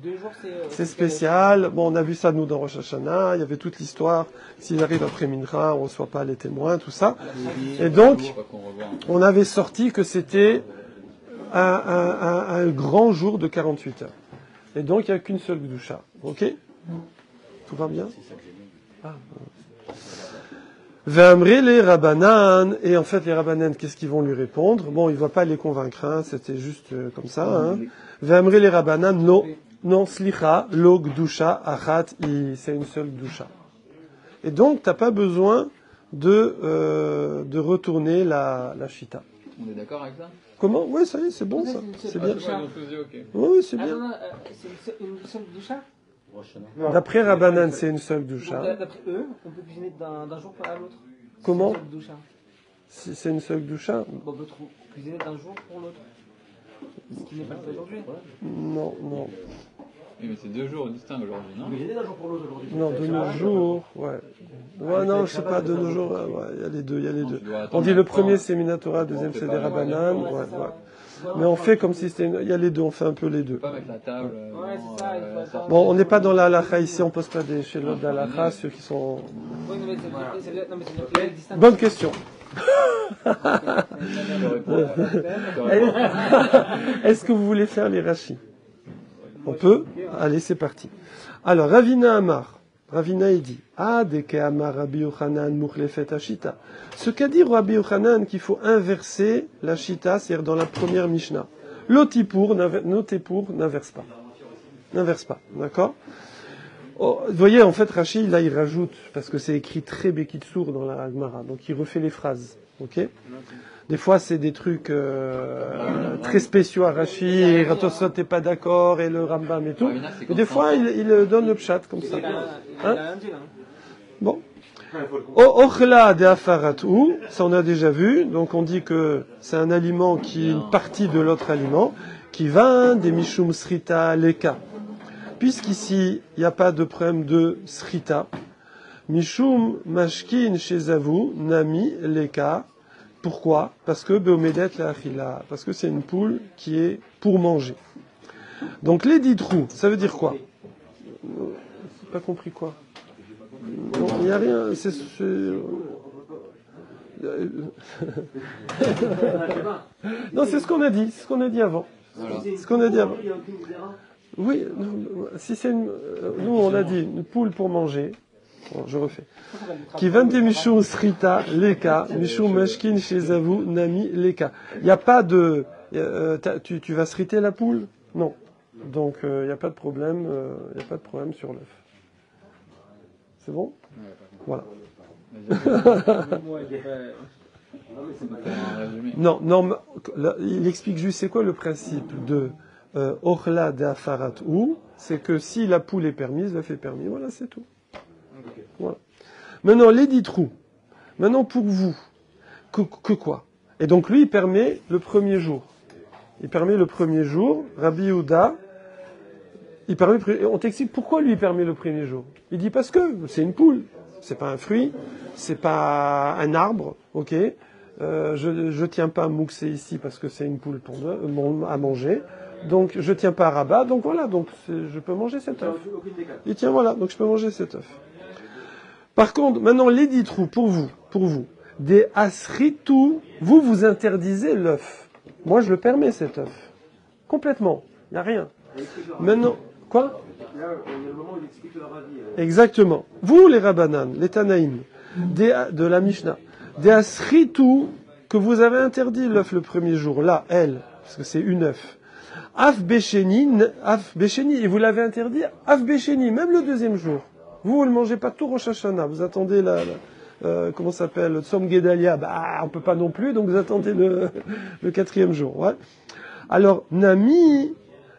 C'est spécial. Bon, on a vu ça nous dans Rosh Hashanah. Il y avait toute l'histoire. S'il arrive après Mincha, on reçoit pas les témoins, tout ça. Et donc, on avait sorti que c'était un grand jour de 48 heures. Et donc, il n'y a qu'une seule Gdusha. Ok? Tout va bien? Ve'amri les Rabbanan, et en fait les Rabbanan, qu'est-ce qu'ils vont lui répondre? Bon, il va pas les convaincre, hein, c'était juste comme ça. Hein. Ve'amri les Rabbanan, non slicha, lo gdusha achat, c'est une seule gdusha. Et donc t'as pas besoin de retourner la shita. On est d'accord avec ça? Comment? Oui, ça y est, c'est bon ça, c'est bien. Oui, c'est bien. C'est une seule gdusha? D'après Rabbanan, c'est une seule gdusha. D'après eux, on peut cuisiner d'un jour à l'autre. Comment? Si c'est une seule gdusha. On peut cuisiner d'un jour pour l'autre. Ce qui n'est pas le cas aujourd'hui. Non. Oui, mais c'est 2 jours distincts aujourd'hui, non? Cuisiner d'un jour pour l'autre aujourd'hui. Non, de nos jours, ouais. Ouais, non, je sais pas, de nos jours, ouais, il y a les deux. On dit le premier c'est Minatora, le deuxième c'est des Rabbanan, ouais. Mais on fait comme si c'était, il y a les deux, on fait un peu les deux. Pas avec la table. Ouais, c'est ça. Bon, on n'est pas dans la halakha ici, on pose pas des chélotes d'halakha, ceux qui sont... Oui, mais c'est distinct. Bonne question. Est-ce que vous voulez faire les rachis? On peut? Allez, c'est parti. Alors, Ravina Amar. Ravina, il dit, deke Amar Rabbi Yochanan mukhlefet ashita. Ce qu'a dit Rabbi Yochanan qu'il faut inverser la shita, c'est-à-dire dans la première Mishnah. L'otipur n'inverse pas. N'inverse pas, d'accord? Vous voyez, en fait, Rashi, là, il rajoute, parce que c'est écrit très Bekitsour dans la Gemara, donc il refait les phrases. Ok. Des fois, c'est des trucs très spéciaux à Rashi, Ratosot n'est pas d'accord, et le Rambam et tout. Mais des fois, il donne le pshat comme ça. Hein? Bon. Ochla de afaratu, ça on a déjà vu. Donc on dit que c'est un aliment qui est une partie de l'autre aliment, qui va des mishum srita leka. Puisqu'ici, il n'y a pas de problème de srita. Mishum mashkin shezavu nami leka. Pourquoi? Parce que beomedet la achila, parce que c'est une poule qui est pour manger. Donc les 10 trous, ça veut dire quoi? J'ai pas compris quoi. Non, il n'y a rien. Non, c'est ce qu'on a dit. C'est ce qu'on a dit avant. Voilà. C'est ce qu'on a dit avant. Oui, si c'est une. Nous, on a dit une poule pour manger. Bon, je refais. Qui vende mishum srita leka, mishum mashkin shezavu nami leka. Il n'y a pas de. Tu vas sriter la poule? Non. Donc il n'y a pas de problème. Il n'y a pas de problème sur l'œuf. C'est bon? Voilà. Non, non. Il explique juste c'est quoi le principe de ochla de afarat ou, c'est que si la poule est permise, l'œuf est permis. Voilà, c'est tout. Voilà. Maintenant, les 10 trous. Maintenant, pour vous, que quoi? Et donc, lui, il permet le premier jour. Il permet le premier jour. Rabbi Yehuda, on t'explique pourquoi lui, il permet le premier jour. Il dit parce que c'est une poule. C'est pas un fruit. C'est pas un arbre. Ok? Je tiens pas à mouxer ici parce que c'est une poule à manger. Donc, je tiens pas à rabat. Donc, voilà. Donc, je peux manger cet œuf. Il tient, voilà. Donc, je peux manger cet œuf. Par contre, maintenant, les 10 trous, pour vous, des asritou, vous interdisez l'œuf. Moi, je le permets, cet œuf. Complètement. Il n'y a rien. Maintenant, quoi? Là, il y a le moment où il explique leur avis. Exactement. Vous, les Rabbanan, les Tanaïm, de la Mishnah, des asritou, que vous avez interdit l'œuf le premier jour, là, elle, parce que c'est une œuf. Af Besheni, et vous l'avez interdit, Af Besheni, même le deuxième jour. Vous ne mangez pas tout Rosh Hashanah. Vous attendez comment ça s'appelle, le Tzom Gedalia. Bah, on peut pas non plus, donc vous attendez le 4e jour. Ouais. Alors, Nami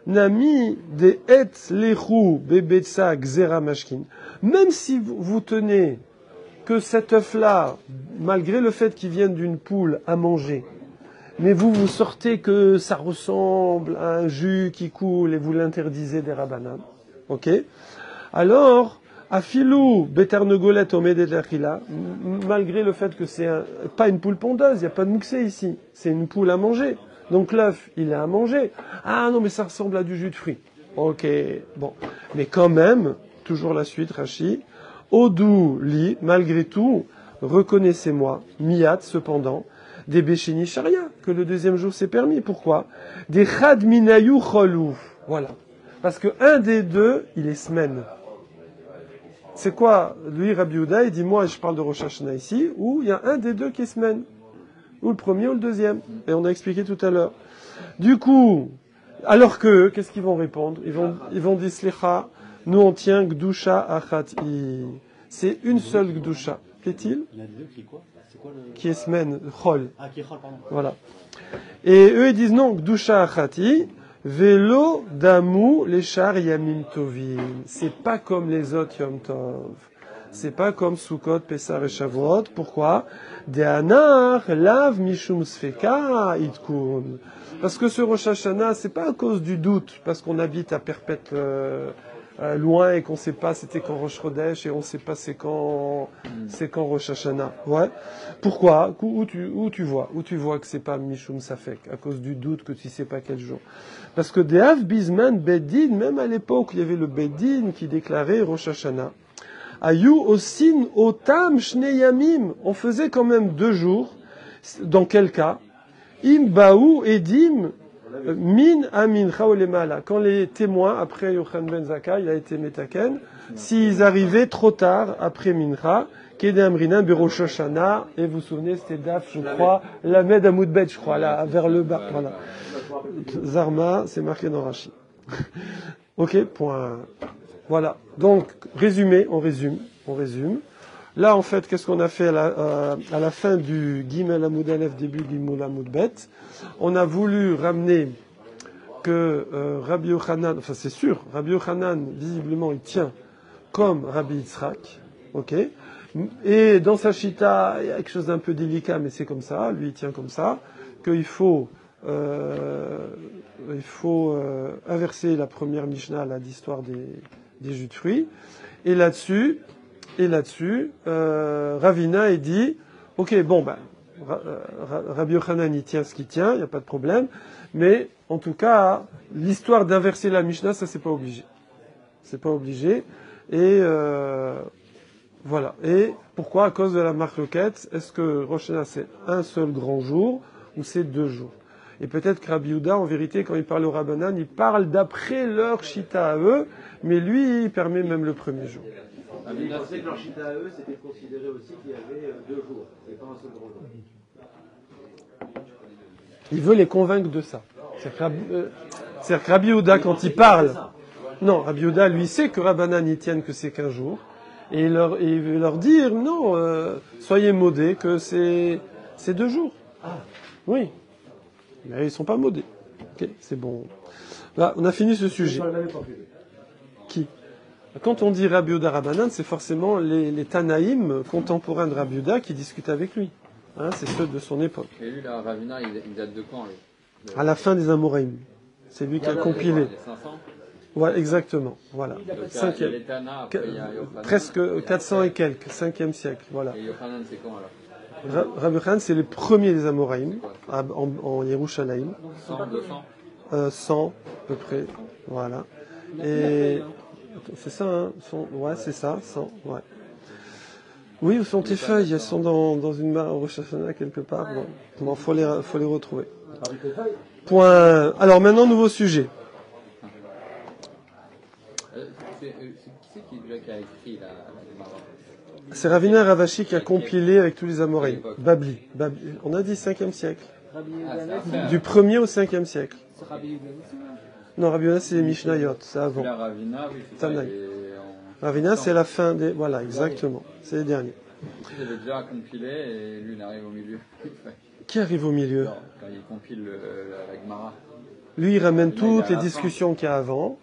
de et lechu bebetsa gzera mashkin. Même si vous tenez que cet œuf-là, malgré le fait qu'il vienne d'une poule à manger, mais vous sortez que ça ressemble à un jus qui coule et vous l'interdisez des Rabbanan. Ok? Alors, Afilou, Beternegolet, Omedet Lachila, malgré le fait que c'est pas une poule pondeuse, il n'y a pas de mouxé ici, c'est une poule à manger. Donc l'œuf, il est à manger. Ah non, mais ça ressemble à du jus de fruits. Ok, bon. Mais quand même, toujours la suite, Rashi, Odou, li, malgré tout, reconnaissez-moi, Miyat, cependant, des Béchini Sharia, que le deuxième jour c'est permis. Pourquoi? Des Chad Minayu Cholou. Voilà. Parce que un des deux, il est semaine. C'est quoi? Lui, Rabbi Yehuda, il dit, moi, je parle de Rosh Hashanah ici, où il y a un des deux qui est semaine. Ou le premier ou le deuxième. Et on a expliqué tout à l'heure. Du coup, alors que, qu'est-ce qu'ils vont répondre? Ils vont dire, Slicha, nous on tient Gdusha Achati. C'est une seule Gdusha. Qu'est-il? Il y en a deux qui est quoi? C'est quoi le... Qui est semaine, Chol. Ah, qui est Chol, pardon. Voilà. Et eux, ils disent non, Gdusha Achati. Velo damu leshar yamim tovim. C'est pas comme les autres Yom Tov. C'est pas comme Sukkot, Pessah et Shavuot. Pourquoi? De'anar lav mishum sfeka itkun. Parce que ce Rosh Hashanah, c'est pas à cause du doute, parce qu'on habite à Perpète loin et qu'on sait pas c'était quand Rosh Chodesh et on sait pas c'est quand Rosh Hashanah. Ouais. Pourquoi? Où tu vois que c'est pas mishum safek, à cause du doute que tu sais pas quel jour. Parce que De'av Bizman Beddin, même à l'époque, il y avait le Beddin qui déclarait Rosh Hashanah. Ayu osin otam shneyamim. On faisait quand même 2 jours. Dans quel cas? Im baou edim min amin chaolemala. Quand les témoins, après Yochanan ben Zakkai, il a été metaken, s'ils arrivaient trop tard après mincha, Kedem Amrinan Berosh Hashanah, et vous vous souvenez, c'était Daf, je crois, Lamed Amoudbet, je crois, là, vers le bas, voilà. Zarma, c'est marqué dans Rashi. Ok, point. Voilà. Donc, on résume. Là, en fait, qu'est-ce qu'on a fait à la fin du Gimel Amoud Aleph, début Gimel Amoud Bet? On a voulu ramener que Rabbi Yochanan, enfin c'est sûr, Rabbi Yochanan, visiblement, il tient comme Rabbi Yitzhak, ok? Et dans sa chita, il y a quelque chose d'un peu délicat, mais c'est comme ça, lui il tient comme ça, qu'il faut inverser la première Mishnah, là, d'histoire des jus de fruits. Et là-dessus, Ravina il dit, ok, bon, ben, Rabbi Yochanan il tient ce qu'il tient, il n'y a pas de problème, mais en tout cas, l'histoire d'inverser la Mishnah, ça c'est pas obligé. C'est pas obligé. Et voilà. Et pourquoi? À cause de la marloquette, est-ce que Rosh Hashanah c'est un seul grand jour ou c'est 2 jours? Et peut-être que Rabbi Yehuda, en vérité, quand il parle au Rabbanan, il parle d'après leur chita à eux, mais lui, il permet même le premier jour. Ils pensaient que leur chita à eux, c'était considéré aussi qu'il y avait 2 jours, et pas un seul grand jour. Il veut les convaincre de ça. C'est-à-dire que Rabbi Yehuda, quand il parle... Non, Rabbi Yehuda, lui, sait que Rabbanan, ils tiennent que c'est qu'un jour. Et il veut leur dire, non, soyez modés, que c'est 2 jours. Ah. Oui. Mais ils sont pas modés. Ok, c'est bon. Là, on a fini ce sujet. Qui? Quand on dit Rabbi Yehuda Rabbanan, c'est forcément les Tanaïm contemporains de Rabbi Yehuda qui discutent avec lui. Hein, c'est ceux de son époque. Et lui, là, Ravina, il date de quand, lui? À la fin des Amoraïm. C'est lui qui a compilé. Les 500? Ouais, exactement. Voilà. Il y a les Tana, après il y a Yochanan. Presque 400 et quelques, 5e siècle. Voilà. Et Yochanan, c'est quand alors? Rabbi Yochanan, c'est les premiers des Amoraïm, en Yerushalayim. 100, 200? 100, à peu près. Voilà. Et. C'est ça, hein? Ouais, c'est ça, 100, ouais. Oui, où sont tes feuilles? Elles sont dans une main au Rosh Hashanah quelque part. Bon, faut les retrouver. Point. Alors maintenant, nouveau sujet. Qui c'est qui a écrit la Gemara? C'est Ravina Ravashi qui a compilé avec tous les Amoraïm. Babli. On a dit 5e siècle. Du 1er au 5e siècle. Non, Rabbi Yehuda, c'est les Mishnayot, c'est avant. La Ravina, oui, c'est ça. Ravina, c'est la fin des... Voilà, exactement. C'est les derniers. Il avait déjà compilé et lui, il arrive au milieu. Qui arrive au milieu? Non, quand il compile la Gemara. Lui, il ramène toutes les discussions qu'il y a avant.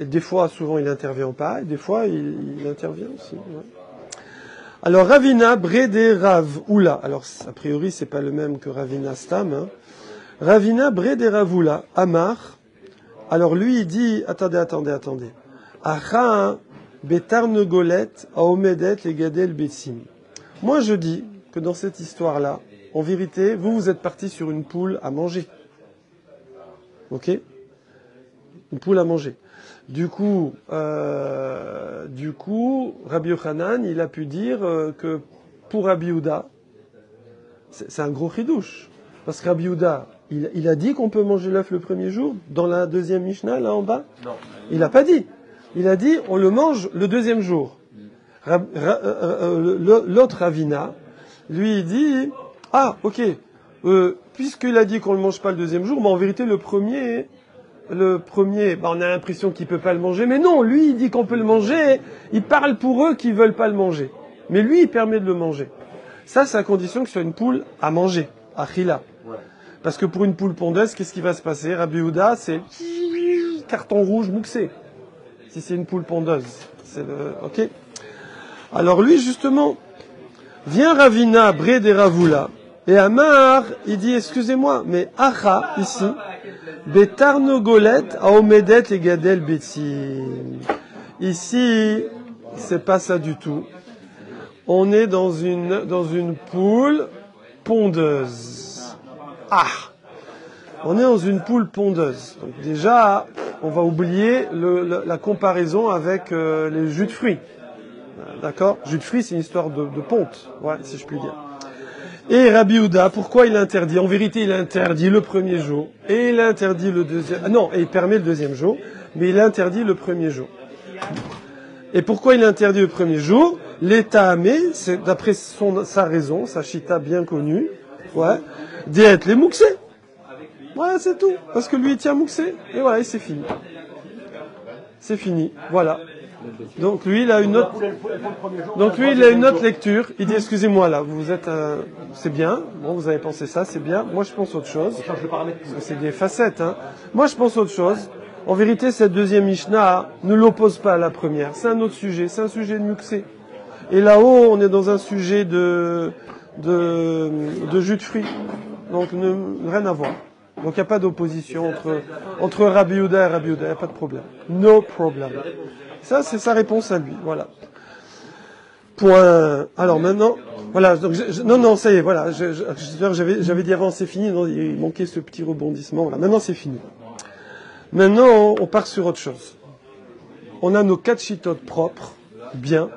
Et des fois, souvent, il n'intervient pas. Et des fois, il intervient aussi. Ouais. Alors, Ravina, Brede, Rav, Oula. Alors, a priori, c'est pas le même que Ravina Stam. Hein. Ravina, Brede, Rav, Oula, Amar. Alors, lui, il dit, attendez. Acha, Betarnegolet, Aomedet, Legadel, Betsim. Moi, je dis que dans cette histoire-là, en vérité, vous êtes parti sur une poule à manger. Ok? Une poule à manger. Du coup, Rabbi Yochanan, il a pu dire que pour Rabbi Yehuda, c'est un gros chidouche. Parce que Rabbi Yehuda, il a dit qu'on peut manger l'œuf le premier jour, dans la deuxième Mishnah, là en bas? Non. Il n'a pas dit. Il a dit, on le mange le deuxième jour. L'autre Ravina, lui, il dit, ah, ok, puisqu'il a dit qu'on ne le mange pas le deuxième jour, mais en vérité, le premier, on a l'impression qu'il peut pas le manger, mais non, lui, il dit qu'on peut le manger, il parle pour eux qui veulent pas le manger. Mais lui, il permet de le manger. Ça, c'est à condition que ce soit une poule à manger, à chila. Ouais. Parce que pour une poule pondeuse, qu'est-ce qui va se passer? Rabbi Yehuda, c'est carton rouge mouxé. Si c'est une poule pondeuse. C'est le, ok? Alors lui, justement, vient Ravina, Bré des Ravula, et Amar, il dit, excusez-moi, mais Acha, ici, Betarnogolet, Aomedet et Gadel Betsim. Ici, c'est pas ça du tout. On est dans une poule pondeuse. Ah! On est dans une poule pondeuse. Donc déjà, on va oublier la comparaison avec les jus de fruits. D'accord? Jus de fruits, c'est une histoire de ponte, ouais, si je puis dire. Et Rabbi Yehuda, pourquoi il interdit? En vérité, il interdit le premier jour, et il interdit le deuxième... Non, et il permet le deuxième jour, mais il interdit le premier jour. Et pourquoi il interdit le premier jour? L'état amé, c'est d'après sa raison, sa chita bien connue, ouais, d'être les mouxés. Ouais, c'est tout. Parce que lui, il tient mouxé, et voilà, et c'est fini. C'est fini, voilà. Donc lui, il a une autre. Donc lui, il a une autre lecture. Il dit, excusez-moi, là, vous êtes, c'est bien. Bon, vous avez pensé ça, c'est bien. Moi, je pense autre chose. Parce que c'est des facettes, hein. Moi, je pense autre chose. En vérité, cette deuxième Mishnah ne l'oppose pas à la première. C'est un autre sujet. C'est un sujet de muxé. Et là-haut, on est dans un sujet de jus de fruits. Donc, rien à voir. Donc, il n'y a pas d'opposition entre Rabbi Yehuda et Rabbi Yehuda. Il n'y a pas de problème. No problem. Ça, c'est sa réponse à lui. Voilà. Point. Alors, maintenant, voilà. Donc, non, ça y est, voilà. J'avais dit avant, c'est fini. Non, il manquait ce petit rebondissement. Voilà. Maintenant, c'est fini. Maintenant, on part sur autre chose. On a nos 4 chitotes propres. Bien.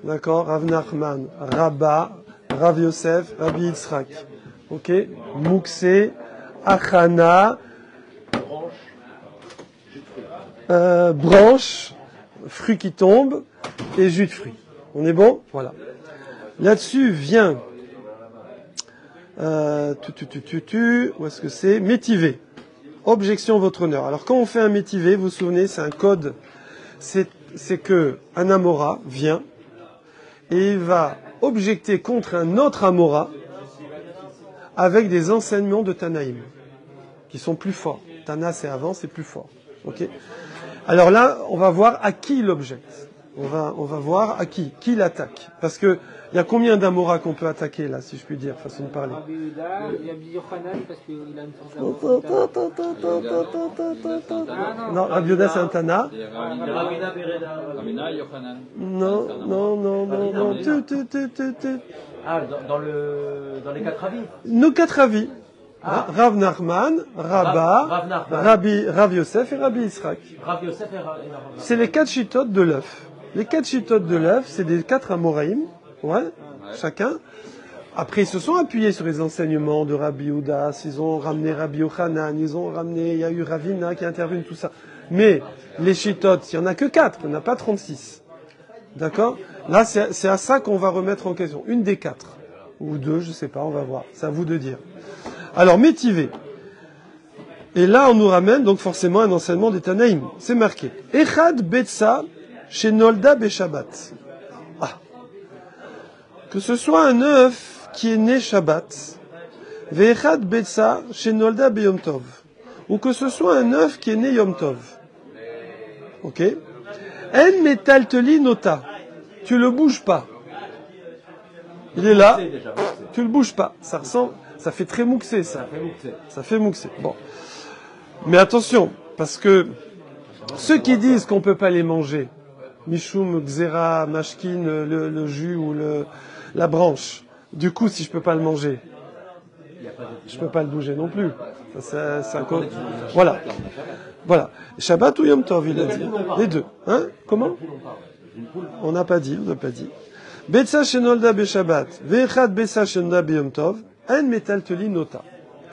D'accord? Rav Nachman, Rabba, Rav Yosef, Rabbi Yitzhak. Ok? Mouksé, Achana, branche, fruits qui tombent et jus de fruits. On est bon? Voilà. Là-dessus vient, où est-ce que c'est? Métivé. Objection, votre honneur. Alors quand on fait un métivé, vous vous souvenez, c'est un code. C'est que un Amora vient et il va objecter contre un autre Amora avec des enseignements de Tanaïm qui sont plus forts. Tana, c'est avant, c'est plus fort. Ok? Alors là, on va voir à qui il objecte. On va voir à qui l'attaque. Parce que il y a combien d'Amora qu'on peut attaquer là, si je puis dire, façon de parler. Rabbi Yehuda, il y a Yochanan parce qu'il a une force d'avance. Non, Rabbi Yehuda c'est un Tana. Ravina, Yochanan. Non. Ah, dans les 4 avis. Nos 4 avis. Rav Nachman, Rabba, Rav Yosef et Rabbi Yitzhak. Rav Yosef et Rav. C'est les 4 chitotes de l'œuf. Les 4 chitotes de l'œuf, c'est des 4 Amoraïm, chacun. Après, ils se sont appuyés sur les enseignements de Rabbi Yehuda, ils ont ramené Rabbi Yochanan, il y a eu Ravina qui est intervenu, tout ça. Mais les chitotes, il n'y en a que 4, il n'y en a pas 36. D'accord? Là, c'est à ça qu'on va remettre en question. Une des 4. Ou 2, je sais pas, on va voir. C'est à vous de dire. Alors, métivé. Et là, on nous ramène donc forcément un enseignement des Tanaïm. C'est marqué. Echad Betsa chez Nolda Beshabbat. Ah. Que ce soit un œuf qui est né Shabbat, Ve'echad Betsa chez Nolda Beyom Tov. Ou que ce soit un œuf qui est né Yom Tov. Ok? En metalteli nota. Tu le bouges pas. Il est là. Tu le bouges pas. Ça ressemble. Ça fait très mouxé, ça. Ça fait mouxé. Bon. Mais attention, parce que ceux qui disent qu'on peut pas les manger, Mishum, Xera, Mashkin, le jus ou la branche, du coup, si je peux pas le manger, je peux pas le bouger non plus. Ça, c'est un code. Voilà. Voilà. Shabbat ou Yom Tov, il a dit. Les deux. Hein? Comment? On n'a pas dit. Betsa shenolda be Shabbat, ve'echad betsa shenolda be Yom Tov, en metalteli nota.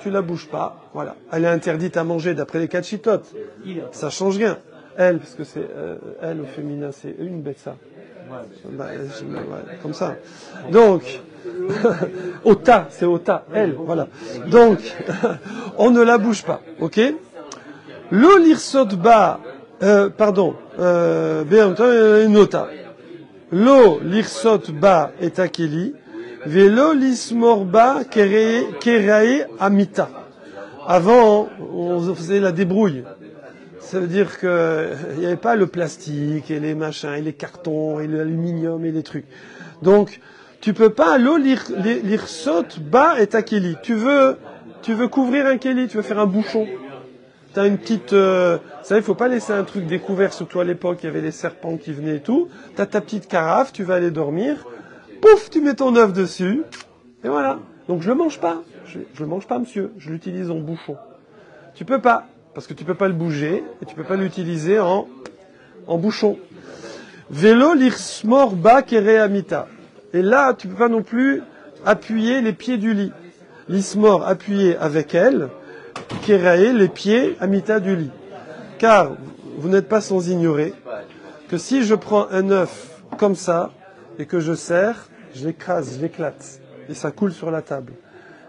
Tu la bouges pas, voilà. Elle est interdite à manger d'après les 4 chitotes. Ça change rien. Elle, parce que c'est elle au féminin, c'est une betsa. Comme ça. Donc, ota, c'est ota, elle, voilà. Donc, on ne la bouge pas, ok? Lo lirsot ba, nota. Lo lirsot ba et akeli, velo lismor ba kerae amita. Avant, on faisait la débrouille. Ça veut dire que il n'y avait pas le plastique et les machins et les cartons et l'aluminium et les trucs. Donc, tu peux pas lo lirsot ba et akeli. Tu veux couvrir un keli, tu veux faire un bouchon. T'as une petite, vous savez, il faut pas laisser un truc découvert, surtout à l'époque, il y avait les serpents qui venaient et tout. T'as ta petite carafe, tu vas aller dormir. Pouf, tu mets ton œuf dessus. Et voilà. Donc je le mange pas. Je le mange pas, monsieur. Je l'utilise en bouchon. Tu peux pas. Parce que tu peux pas le bouger. Et tu peux pas l'utiliser en bouchon. Vélo lirsmor ba kereamita. Et là, tu peux pas non plus appuyer les pieds du lit. L'ismor appuyé avec elle. Kerae, les pieds, amita du lit. Car, vous n'êtes pas sans ignorer que si je prends un œuf comme ça, et que je serre, je l'écrase, je l'éclate, et ça coule sur la table.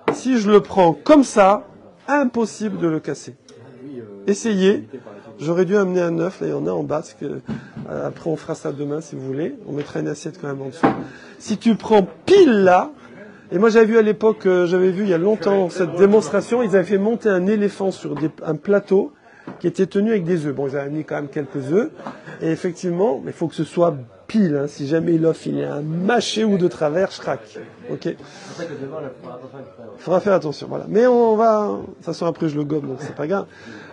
Et si je le prends comme ça, impossible de le casser. Essayez, J'aurais dû amener un œuf, là il y en a en bas, parce que, après on fera ça demain si vous voulez. On mettra une assiette quand même en dessous. Si tu prends pile là, et moi j'avais vu à l'époque, j'avais vu il y a longtemps cette démonstration, ils avaient fait monter un éléphant sur un plateau qui était tenu avec des œufs. Bon, ils avaient mis quand même quelques œufs, et effectivement, il faut que ce soit pile, hein. Si jamais l'œuf il est un mâché ou de travers, je craque. Ok. C'est pour ça que devant, il Faudra faire attention, voilà. Mais on va, de toute façon après je le gobe, donc c'est pas grave.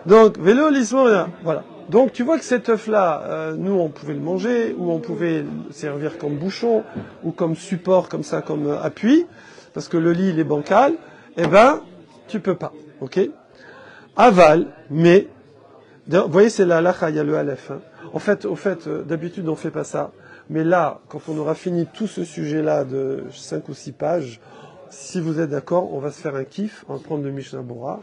Donc, vélo, l'islam, voilà. Donc tu vois que cet œuf-là, nous on pouvait le manger, ou on pouvait le servir comme bouchon, ou comme support, comme ça, comme appui, parce que le lit il est bancal, eh ben, tu peux pas, ok. Aval, mais, vous voyez c'est la halakha, il y a le aleph, hein. Au fait, d'habitude on fait pas ça. Mais là, quand on aura fini tout ce sujet-là de 5 ou 6 pages, si vous êtes d'accord, on va se faire un kiff, on va prendre le Mishnah Bora,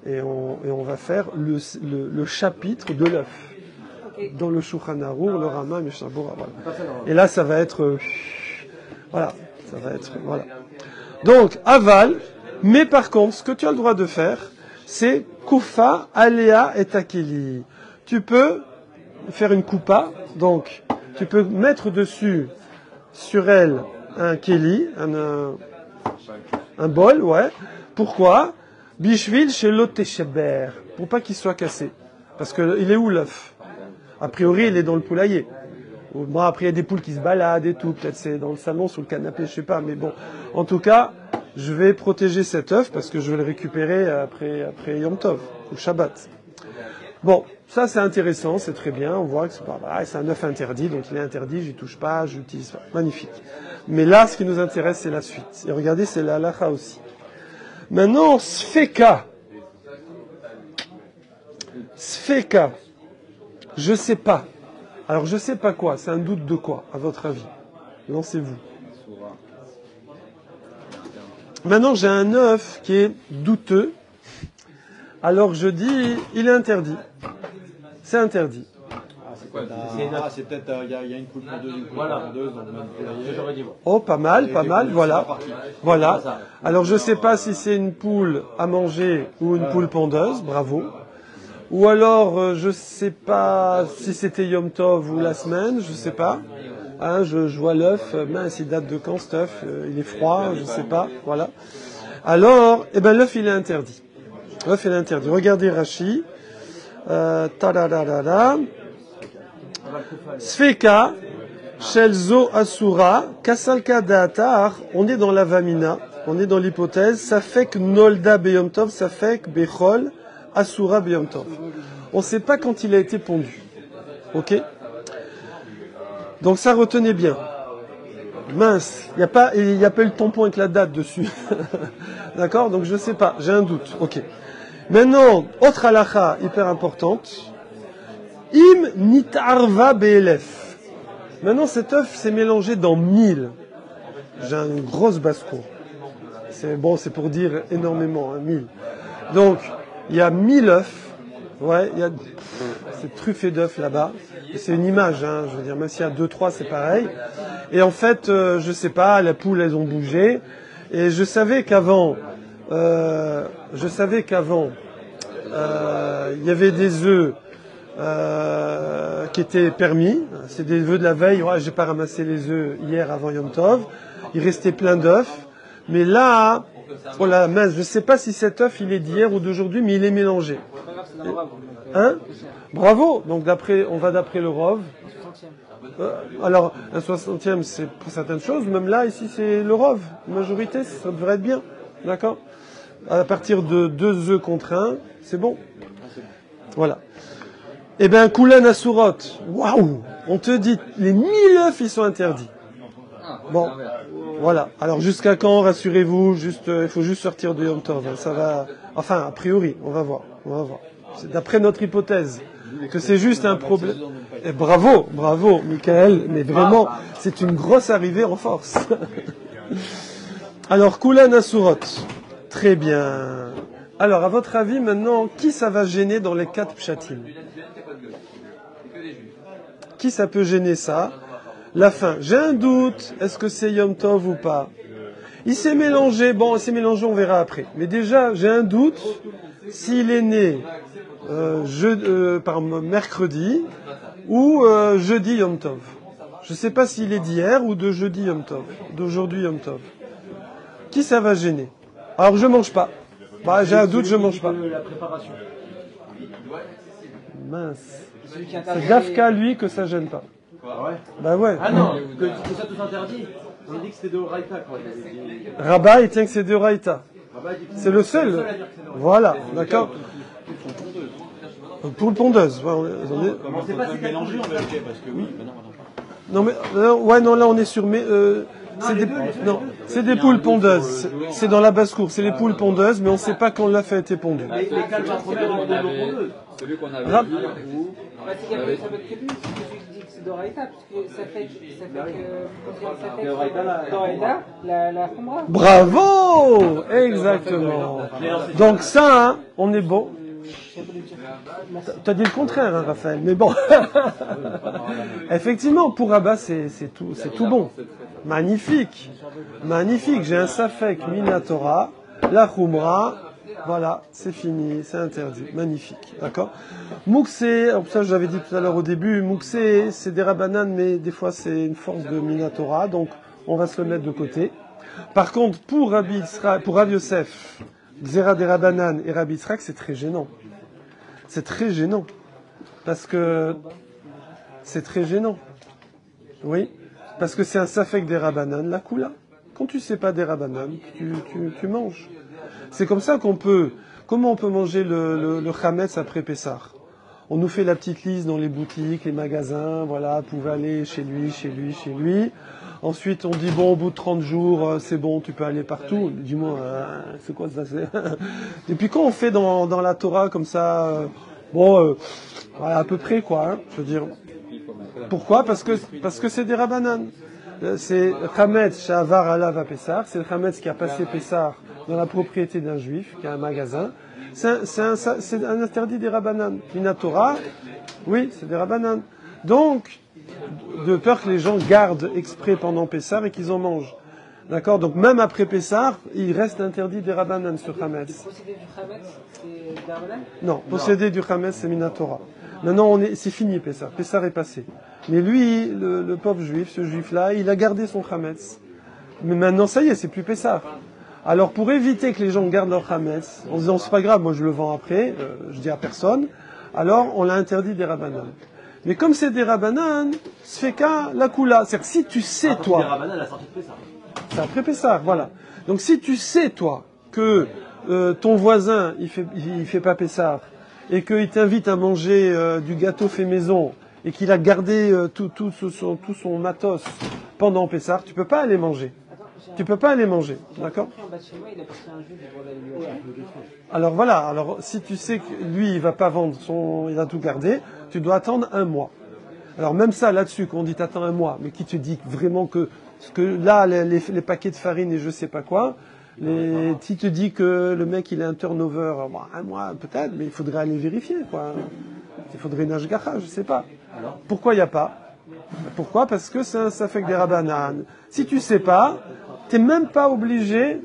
et on va faire le chapitre de l'œuf. Okay. Dans le Shulchan Arour, le Rama, Mishnah Bora, voilà. Et là, ça va être, voilà, ça va être, voilà. Donc, aval, mais par contre, ce que tu as le droit de faire, c'est Kufa, Alea et Takeli. Tu peux faire une coupa, donc tu peux mettre dessus, sur elle, un keli, un bol, ouais. Pourquoi? Bishvil chez l'otesheber, pour pas qu'il soit cassé. Parce que il est où l'œuf? A priori, il est dans le poulailler. Bon, après, il y a des poules qui se baladent et tout. Peut-être c'est dans le salon, sous le canapé, je sais pas. Mais bon, en tout cas, je vais protéger cet œuf parce que je vais le récupérer après Yom Tov, ou Shabbat. Bon, ça c'est intéressant, c'est très bien. On voit que c'est un œuf interdit, donc il est interdit, j'y touche pas, j'utilise pas. Magnifique. Mais là, ce qui nous intéresse, c'est la suite. Et regardez, c'est la halakha aussi. Maintenant, sfeka. Sfeka. Je sais pas. Alors, je sais pas quoi. C'est un doute de quoi, à votre avis? Lancez-vous. Maintenant, j'ai un œuf qui est douteux. Alors, je dis, il est interdit. C'est interdit. C'est peut-être, il y a une poule pondeuse, une poule pondeuse, donc même oh, pas mal, voilà. Voilà. Alors, je sais pas si c'est une poule à manger ou une poule pondeuse, bravo. Ou alors, je sais pas si c'était Yom Tov ou la semaine, je sais pas. Hein, je vois l'œuf, mince, il date de quand cet œuf? Il est froid, je sais pas, voilà. Alors, eh ben, l'œuf, il est interdit. L'œuf, il est interdit. Regardez Rashi. Sfeka, Shelzo Asura, Kasalka Daatar, on est dans la Vamina, on est dans l'hypothèse, Safek Nolda Beyom Tov, Safek Bechol, Asura Beyom Tov. On ne sait pas quand il a été pondu. Ok? Donc ça retenez bien. Mince, il n'y a pas eu le tampon avec la date dessus. D'accord? Donc je ne sais pas, j'ai un doute. Ok. Maintenant, autre halakha hyper importante. Im nitarva belef. Maintenant, cet œuf s'est mélangé dans 1000. J'ai une grosse basse-cour. C'est bon, c'est pour dire énormément, hein, 1000. Donc, il y a 1000 œufs. Ouais, il y a c'est truffé d'œufs là-bas. C'est une image, hein, je veux dire, même s'il y a 2-3, c'est pareil. Et en fait, je sais pas, les poules, elles ont bougé. Et je savais qu'avant, il y avait des œufs qui étaient permis. C'est des œufs de la veille. Ouais, j'ai pas ramassé les œufs hier avant Yom Tov. Il restait plein d'œufs. Mais là, oh la mince, je sais pas si cet œuf il est d'hier ou d'aujourd'hui, mais il est mélangé. Hein? Bravo. Donc on va d'après le Rov. Alors, un 60e, c'est pour certaines choses. Même là, ici, c'est le Rov. Majorité, ça devrait être bien. D'accord? À partir de 2 œufs contre 1, c'est bon. Voilà. Eh bien, Koulan Asurot. Waouh! On te dit, les 1000 œufs, ils sont interdits. Bon. Voilà. Alors, jusqu'à quand, rassurez-vous, il faut juste sortir de Yom Tov. Ça va, enfin, a priori, on va voir. C'est d'après notre hypothèse. Que c'est juste un problème. Et bravo, Michael, mais vraiment, c'est une grosse arrivée en force. Alors, Koulan Asurot. Très bien. Alors, à votre avis, maintenant, qui ça va gêner dans les 4 pshatim? Qui ça peut gêner ça? La fin. J'ai un doute. Est-ce que c'est Yom Tov ou pas? Il s'est mélangé. Bon, il s'est mélangé, on verra après. Mais déjà, j'ai un doute. S'il est né mercredi ou jeudi Yom Tov. Je ne sais pas s'il est d'hier ou de jeudi Yom Tov, d'aujourd'hui Yom Tov. Qui ça va gêner? Alors je mange pas. Bah, j'ai un doute, je mange pas. La préparation. Mince. C'est Dafka, lui, que ça gêne pas. Ah ouais. Bah ouais. Ah non, que ça tout interdit. On a dit que c'était de Raïta, quoi. Rabat, il tient que c'est de Raïta. Rabat dit que C'est le seul. à dire que c'est de Raïta. Voilà, d'accord. Pour le pondeuse. Ouais, Comment c'est pas mélanger en vérité, parce que oui, non mais ouais non là on est sur c'est des poules pondeuses. C'est dans la basse-cour, c'est les poules pondeuses, mais on ne sait pas quand la fête est pondue. Les calmes premières ont pondeuses. Celui qu'on avait Rab- vu, Bah, c'est qu'il y a ça va être prévu, c'est que je dis que c'est d'Oraïta, parce que ça fait que d'Oraïta, la Khumra. Bravo, exactement. Donc ça, hein, on est bon. T'as dit le contraire, hein, Raphaël, mais bon. Effectivement, pour Rabat, c'est tout bon. Magnifique. Magnifique. J'ai un Safek Minatora, la Khumra. Voilà, c'est fini, c'est interdit. Magnifique. D'accord? Mouxé, ça j'avais dit tout à l'heure au début, Mouxé, c'est des rabananes, mais des fois c'est une force de Minatora, donc on va se le mettre de côté. Par contre, pour Rav Yosef, Xera des Rabanan et Rabbi Yitzhak, c'est très gênant. C'est très gênant. Parce que c'est très gênant. Oui. Parce que c'est un safek des Rabanan, la Kula. Quand tu sais pas des Rabanan, tu manges. C'est comme ça comment on peut manger le Chametz après Pessah? On nous fait la petite liste dans les boutiques, les magasins, voilà, vous pouvez aller chez lui. Ensuite, on dit, bon, au bout de 30 jours, c'est bon, tu peux aller partout. Dis-moi, c'est quoi ça? Et puis quand on fait dans la Torah comme ça, voilà, à peu près, quoi, hein, je veux dire. Pourquoi? Parce que c'est des Rabanan. C'est Chametz Shavar Alav à Pessah, c'est le Chametz qui a passé Pessah dans la propriété d'un juif, qui a un magasin. C'est un interdit des Rabanan. Minatora, oui, c'est des Rabanan. Donc, de peur que les gens gardent exprès pendant Pessah et qu'ils en mangent. D'accord? Donc même après Pessah, il reste interdit des Rabanan sur Chametz. Posséder du Khametz, c'est des Rabanan? Non, posséder du Chametz, c'est Minatora. Maintenant, c'est fini Pessah. Pessah est passé. Mais lui, le pauvre juif, ce juif-là, il a gardé son Chametz. Mais maintenant, ça y est, c'est plus Pessah. Alors, pour éviter que les gens gardent leur Chametz, en se disant, c'est pas grave, moi je le vends après, je dis à personne, alors on l'a interdit des Rabanan. Mais comme c'est des Rabanan, Sfeka, la Kula. C'est-à-dire, si tu sais, toi. Des Rabanan, la sortie de Pessah. C'est après Pessah, voilà. Donc, si tu sais, toi, que ton voisin, il fait pas Pessah, et qu'il t'invite à manger du gâteau fait maison, et qu'il a gardé tout son matos pendant Pessah, tu peux pas aller manger. Tu peux pas aller manger, d'accord? Alors voilà, alors si tu sais que lui il va pas vendre il a tout gardé, tu dois attendre un mois. Alors même ça là-dessus, quand on dit t'attends un mois, mais qui te dit vraiment que là les paquets de farine et je sais pas quoi, qui te dit que le mec il a un turnover, bon, un mois peut-être, mais il faudrait aller vérifier quoi. Il faudrait une ashgacha, je sais pas. Pourquoi il n'y a pas? Pourquoi? Parce que ça fait que des rabanan. Si tu sais pas, t'es même pas obligé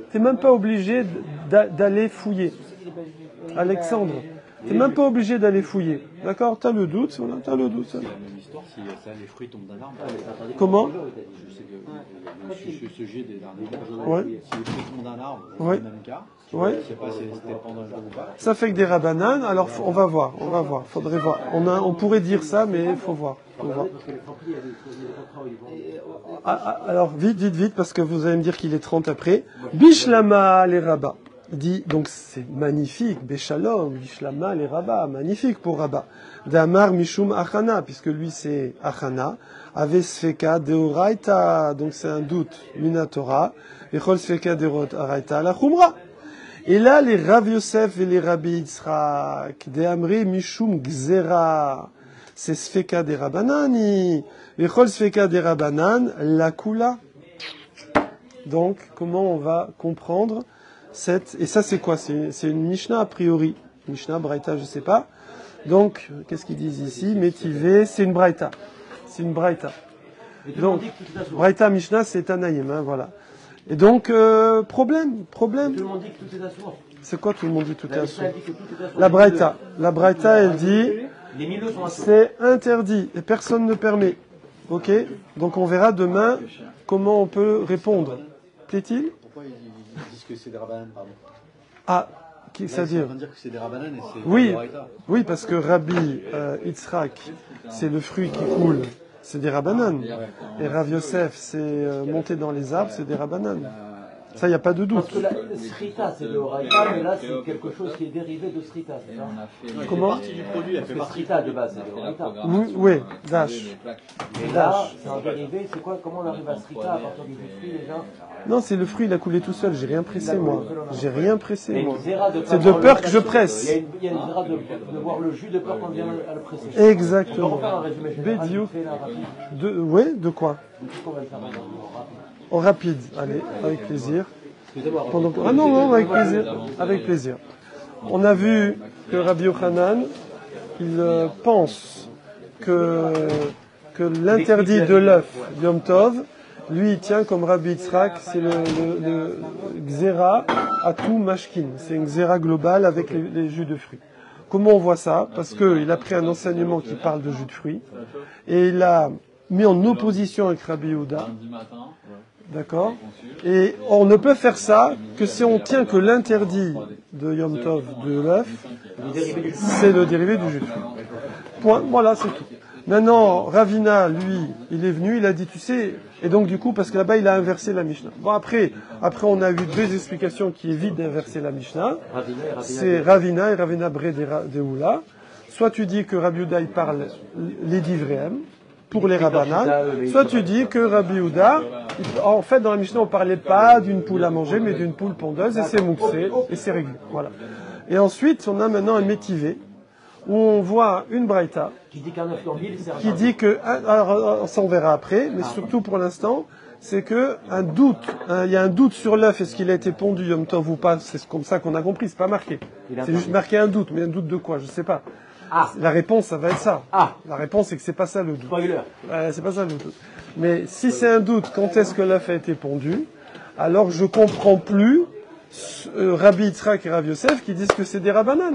d'aller fouiller. Alexandre, t'es même pas obligé d'aller fouiller. D'accord? T'as le doute, voilà, t'as le doute. c'est la même histoire si les fruits tombent d'un arbre. Comment? Je sais que ce sujet des derniers Ouais. si les fruits tombent d'un arbre, c'est Ouais. le même cas. Ouais. Je sais pas si c'était pendant un jour ou pas. Ça fait que des rabanan, alors on va voir, faudrait voir. On pourrait dire ça, mais il faut voir. Alors, vite, parce que vous allez me dire qu'il est 30 après. Bishlama les rabats. Dit, donc c'est magnifique, Béchalom, Bishlama les rabats, magnifique pour Rabat. Damar Mishum Achana, puisque lui c'est Achana. Ave Sfeka Deoraita, donc c'est un doute, Minatora. Echol Sfeka Deoraita la Khumra. Et là, les Rav Yosef et les Rabbi Yitzhak, de Amri Mishum Gzera, c'est Sfeka des Rabanani, Vechol Sfeka des Rabanan, la Kula. Donc, comment on va comprendre et ça c'est quoi? C'est une Mishnah a priori. Mishnah, Braïta, je sais pas. Donc, qu'est-ce qu'ils disent ici? Métivé, c'est une Braïta. C'est une Braïta. Donc, Braïta, Mishnah, c'est Tanaïm, hein, voilà. Et donc, problème. Tout le monde dit que tout est à sourd. C'est quoi tout le monde dit tout est La assourd? Mishnah dit que tout est assourd. La Braïta. La Braïta, elle dit, Les milieux sont assourds. c'est interdit et personne ne permet. Ok? Donc on verra demain comment on peut répondre. Plaît-il? Pourquoi ils disent que c'est des rabbanan, pardon? Ah, Là, c'est-à-dire? ils sont en train de dire que c'est des rabbanan et c'est Oui, des oraïta. oui, parce que Rabbi Yitzhak, c'est le fruit qui coule, c'est des rabbanan. Et Rav Yosef, c'est monter dans les arbres, c'est des rabbanan. Ça, il n'y a pas de doute. Parce que la srita, c'est de Horaïta, mais là, c'est quelque chose qui est dérivé de srita, c'est ça? Comment? Partie du produit, elle fait Parce que partie. srita, de base, c'est de Horaïta. Oui, oui, Dash. Et là, c'est un dérivé, c'est quoi? Comment on arrive à srita à partir du fruit, déjà? Non, c'est le fruit, il a coulé tout seul. J'ai rien pressé, moi. J'ai rien pressé, Il y a moi. une zéra de C'est de peur que je presse. Il y a une zéra de voir le jus de peur qu'on vient à le presser. Exactement. On va faire un résumé général. Bédiou. Fait là, rapide. Oui, de quoi? Qu'est-ce qu'on va le faire maintenant? Rapide. En rapide. Allez, avec plaisir. Excusez-moi. Ah non, non, avec plaisir. Avec plaisir. On a vu que Rabbi Yochanan, il pense que l'interdit de l'œuf Yom Tov, lui, il tient comme Rabbi Yitzhak, c'est le Xéra à tout mashkin. C'est une Xéra globale avec les jus de fruits. Comment on voit ça? Parce qu'il a pris un enseignement qui parle de jus de fruits et il a mis en opposition avec Rabbi Yehuda. D'accord? Et on ne peut faire ça que si on tient que l'interdit de Yom Tov de l'œuf, c'est le dérivé du jus de fruits. Point. Voilà, c'est tout. Maintenant, Ravina, lui, il est venu, il a dit, tu sais, et donc du coup, parce que là-bas, il a inversé la Mishnah. Bon, après, on a eu deux explications qui évitent d'inverser la Mishnah. C'est Ravina et Ravina Bre de Oula. Soit tu dis que Rabbi Yehuda, il parle les divréem pour les Rabbanan, soit tu dis que Rabbi Yehuda, en fait, dans la Mishnah, on parlait pas d'une poule à manger, mais d'une poule pondeuse, et c'est mouxé, et c'est réglé. Voilà. Et ensuite, on a maintenant un métivé, où on voit une braïta, Qui dit qu'un œuf d'ambile, c'est qui dit que, alors ça on verra après, mais surtout pour l'instant, c'est que il y a un doute sur l'œuf, est-ce qu'il a été pondu Yom Tov ou pas, c'est comme ça qu'on a compris, c'est pas marqué. C'est juste marqué un doute, mais un doute de quoi, je sais pas. La réponse, ça va être ça. La réponse, c'est que c'est pas ça le doute. spoiler. C'est pas ça le doute. Mais si c'est un doute, quand est-ce que l'œuf a été pondu, alors je comprends plus Rabbi Yitzhak et Rav Yosef qui disent que c'est des rabbanan.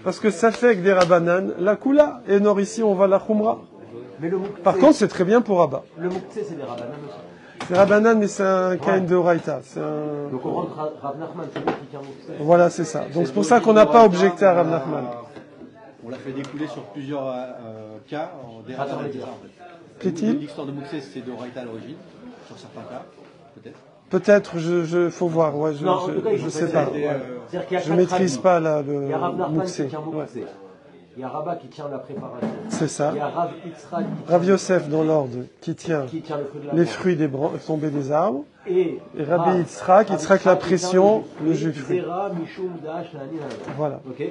Parce que ça fait que des rabbanan, la kula, et nord ici on va la khumra. Mais le mouktsé, Par contre, c'est très bien pour Abba. le mouktsé, c'est des rabbanan aussi. C'est rabbanan, mais c'est un kain de Horaïta. C'est un... Donc on rentre Rav Nachman, c'est lui qui tient mouktsé. Voilà, c'est ça. Donc c'est pour ça qu'on n'a pas objecté à Rav Nachman. On l'a fait découler sur plusieurs cas en des rabbanan. Plaît-il? L'histoire de Mouxé, c'est de Horaïta à l'origine, sur certains cas, peut-être. Peut-être, faut voir. Ouais, Non, en tout cas, je sais pas. C'est-à-dire qu'il y a Je quatre maîtrise rabbis. pas là Il y a Rav le Nachman qui mouxé. tient Ouais. mouktsé. Il y a Rabat qui tient la préparation. C'est ça. Il y a Rav Yitzhak Rav Yosef dans l'ordre qui tient qui tient le fruit de la les branche. fruits tombés des arbres. Et Rabbi Yitzhak la pression, le jus de fruits. Zera, Mishum, Dash, Nani, Nani. Voilà. Ok.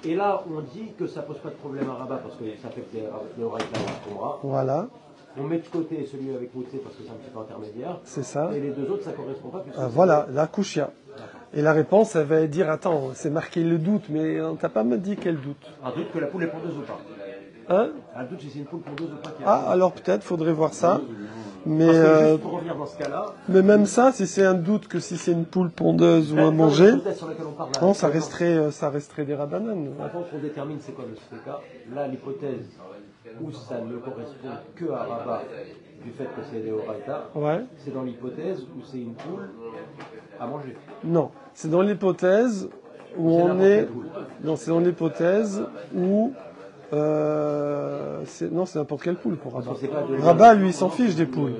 Et là, on dit que ça pose pas de problème à Rabat parce que ça fait que les Horaïta et Khumra. Voilà, On met de côté celui avec Moutsé parce que c'est un petit peu intermédiaire. c'est ça. Et les deux autres, ça correspond pas. puisque c'est- Voilà, la kushia. Et la réponse, elle va dire, attends, c'est marqué le doute, mais on t'a pas dit quel doute. Un doute que la poule est pondeuse ou pas. Hein? Un doute si c'est une poule pondeuse ou pas. Qui Ah, alors peut-être, faudrait voir ça. Mais, Parce que juste pour revenir dans ce cas-là, mais même ça, si c'est un doute que si c'est une poule pondeuse ou à manger, l'hypothèse sur laquelle on parle là, non, ça resterait des rabananes. Maintenant qu'on détermine c'est quoi le CK, là l'hypothèse où ça ne correspond que à Rabat du fait que c'est des Horaïta, Ouais. c'est dans l'hypothèse où c'est une poule à manger. Non, c'est dans l'hypothèse où C'est on n'importe est. quelle poule. Non, c'est dans l'hypothèse où. C'est n'importe quelle poule pour Rabat. Parce que c'est pas de- Rabat, lui, il s'en fiche des poules.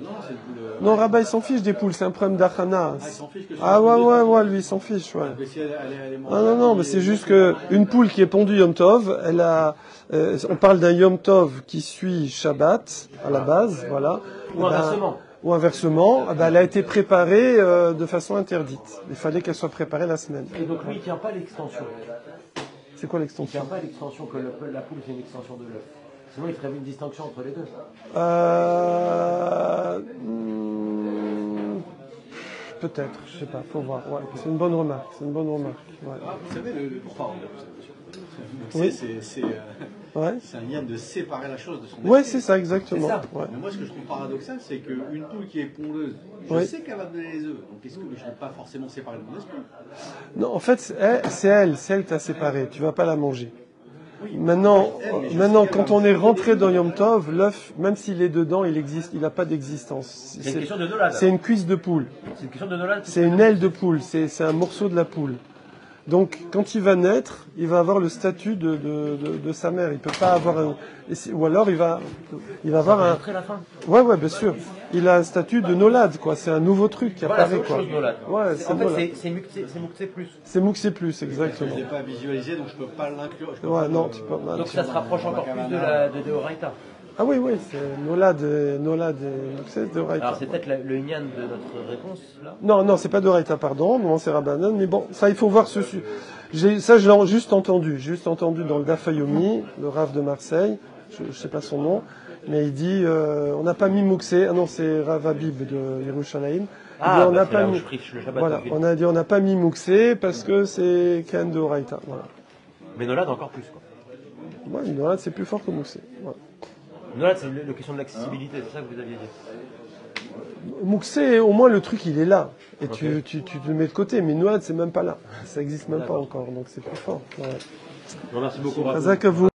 Non, Rabat, il s'en fiche des poules. C'est un problème d'achana. Ah ouais, lui, il s'en fiche. Ouais. Mais si elle est Non, mais c'est juste que une poule qui est pondue Yom Tov, elle a. On parle d'un Yom Tov qui suit Shabbat à la base, voilà. Ou inversement. Ou inversement, elle a été préparée de façon interdite. Il fallait qu'elle soit préparée la semaine. Et donc lui il tient pas l'extension. C'est quoi Il l'extension? tient pas l'extension que la poule fait une extension de l'œuf. Sinon il ferait une distinction entre les deux. Peut-être, je sais pas, faut voir. Ouais, c'est une bonne remarque. Ouais. Vous savez, pardon, Oui. Ouais. C'est un lien de séparer la chose de son Ouais, esprit. c'est ça, exactement. C'est ça. Ouais. Mais moi, ce que je trouve paradoxal, c'est qu'une poule qui est pondeuse, je Oui. sais qu'elle va donner les œufs. Donc, est-ce que je ne vais pas forcément séparer de mon esprit? Non, en fait, c'est elle qui t'a séparé. Tu vas pas la manger. Maintenant, quand on est rentré dans Yom Tov, l'œuf, même s'il est dedans, il existe, il n'a pas d'existence. C'est une question de nolad. C'est une cuisse de poule. C'est une question de nolad. C'est une aile de poule. C'est un morceau de la poule. Donc, quand il va naître, il va avoir le statut de sa mère. Il peut pas avoir ou alors il va avoir un. Après la fin. Ouais, bien sûr. Il a un statut de nolad, quoi. C'est un nouveau truc qui Voilà, apparaît, c'est autre quoi. chose, nolad. Ouais, c'est En nolad. fait, c'est Mouktsé plus. C'est Mouktsé plus, Je exactement. ne l'ai pas visualisé, donc je ne peux pas l'inclure. je peux Ouais, pas non, le- tu peux pas. Donc ça se rapproche encore plus de Deoraita. Ah oui, c'est Nolad et Mouktsé de Raïta. Alors c'est peut-être le Inyan de notre réponse là. Non, c'est pas de Raïta, pardon. Non, c'est Rabbanan. Mais bon, ça, il faut voir ça, je l'ai juste entendu dans le Dafayomi, le Rav de Marseille. Je sais pas son nom. Mais il dit, on n'a pas mis Mouktsé. Ah non, c'est Rav Habib de Yerushalayim. Ah, on n'a c'est pas là où mis. je triche le Shabbat. Voilà, de ville. on a dit, on n'a pas mis Mouktsé parce que c'est Ken de Raïta. Voilà. Mais Nolad encore plus quoi. Ouais, Nolad, c'est plus fort que Mouktsé. Voilà. Nolad c'est la question de l'accessibilité, c'est ça que vous aviez dit. Mouktsé, au moins le truc il est là. Et tu le mets de côté. Mais Nolad, c'est même pas là. Ça existe même pas encore. Donc c'est plus fort. Ouais. Merci beaucoup. Razak à vous.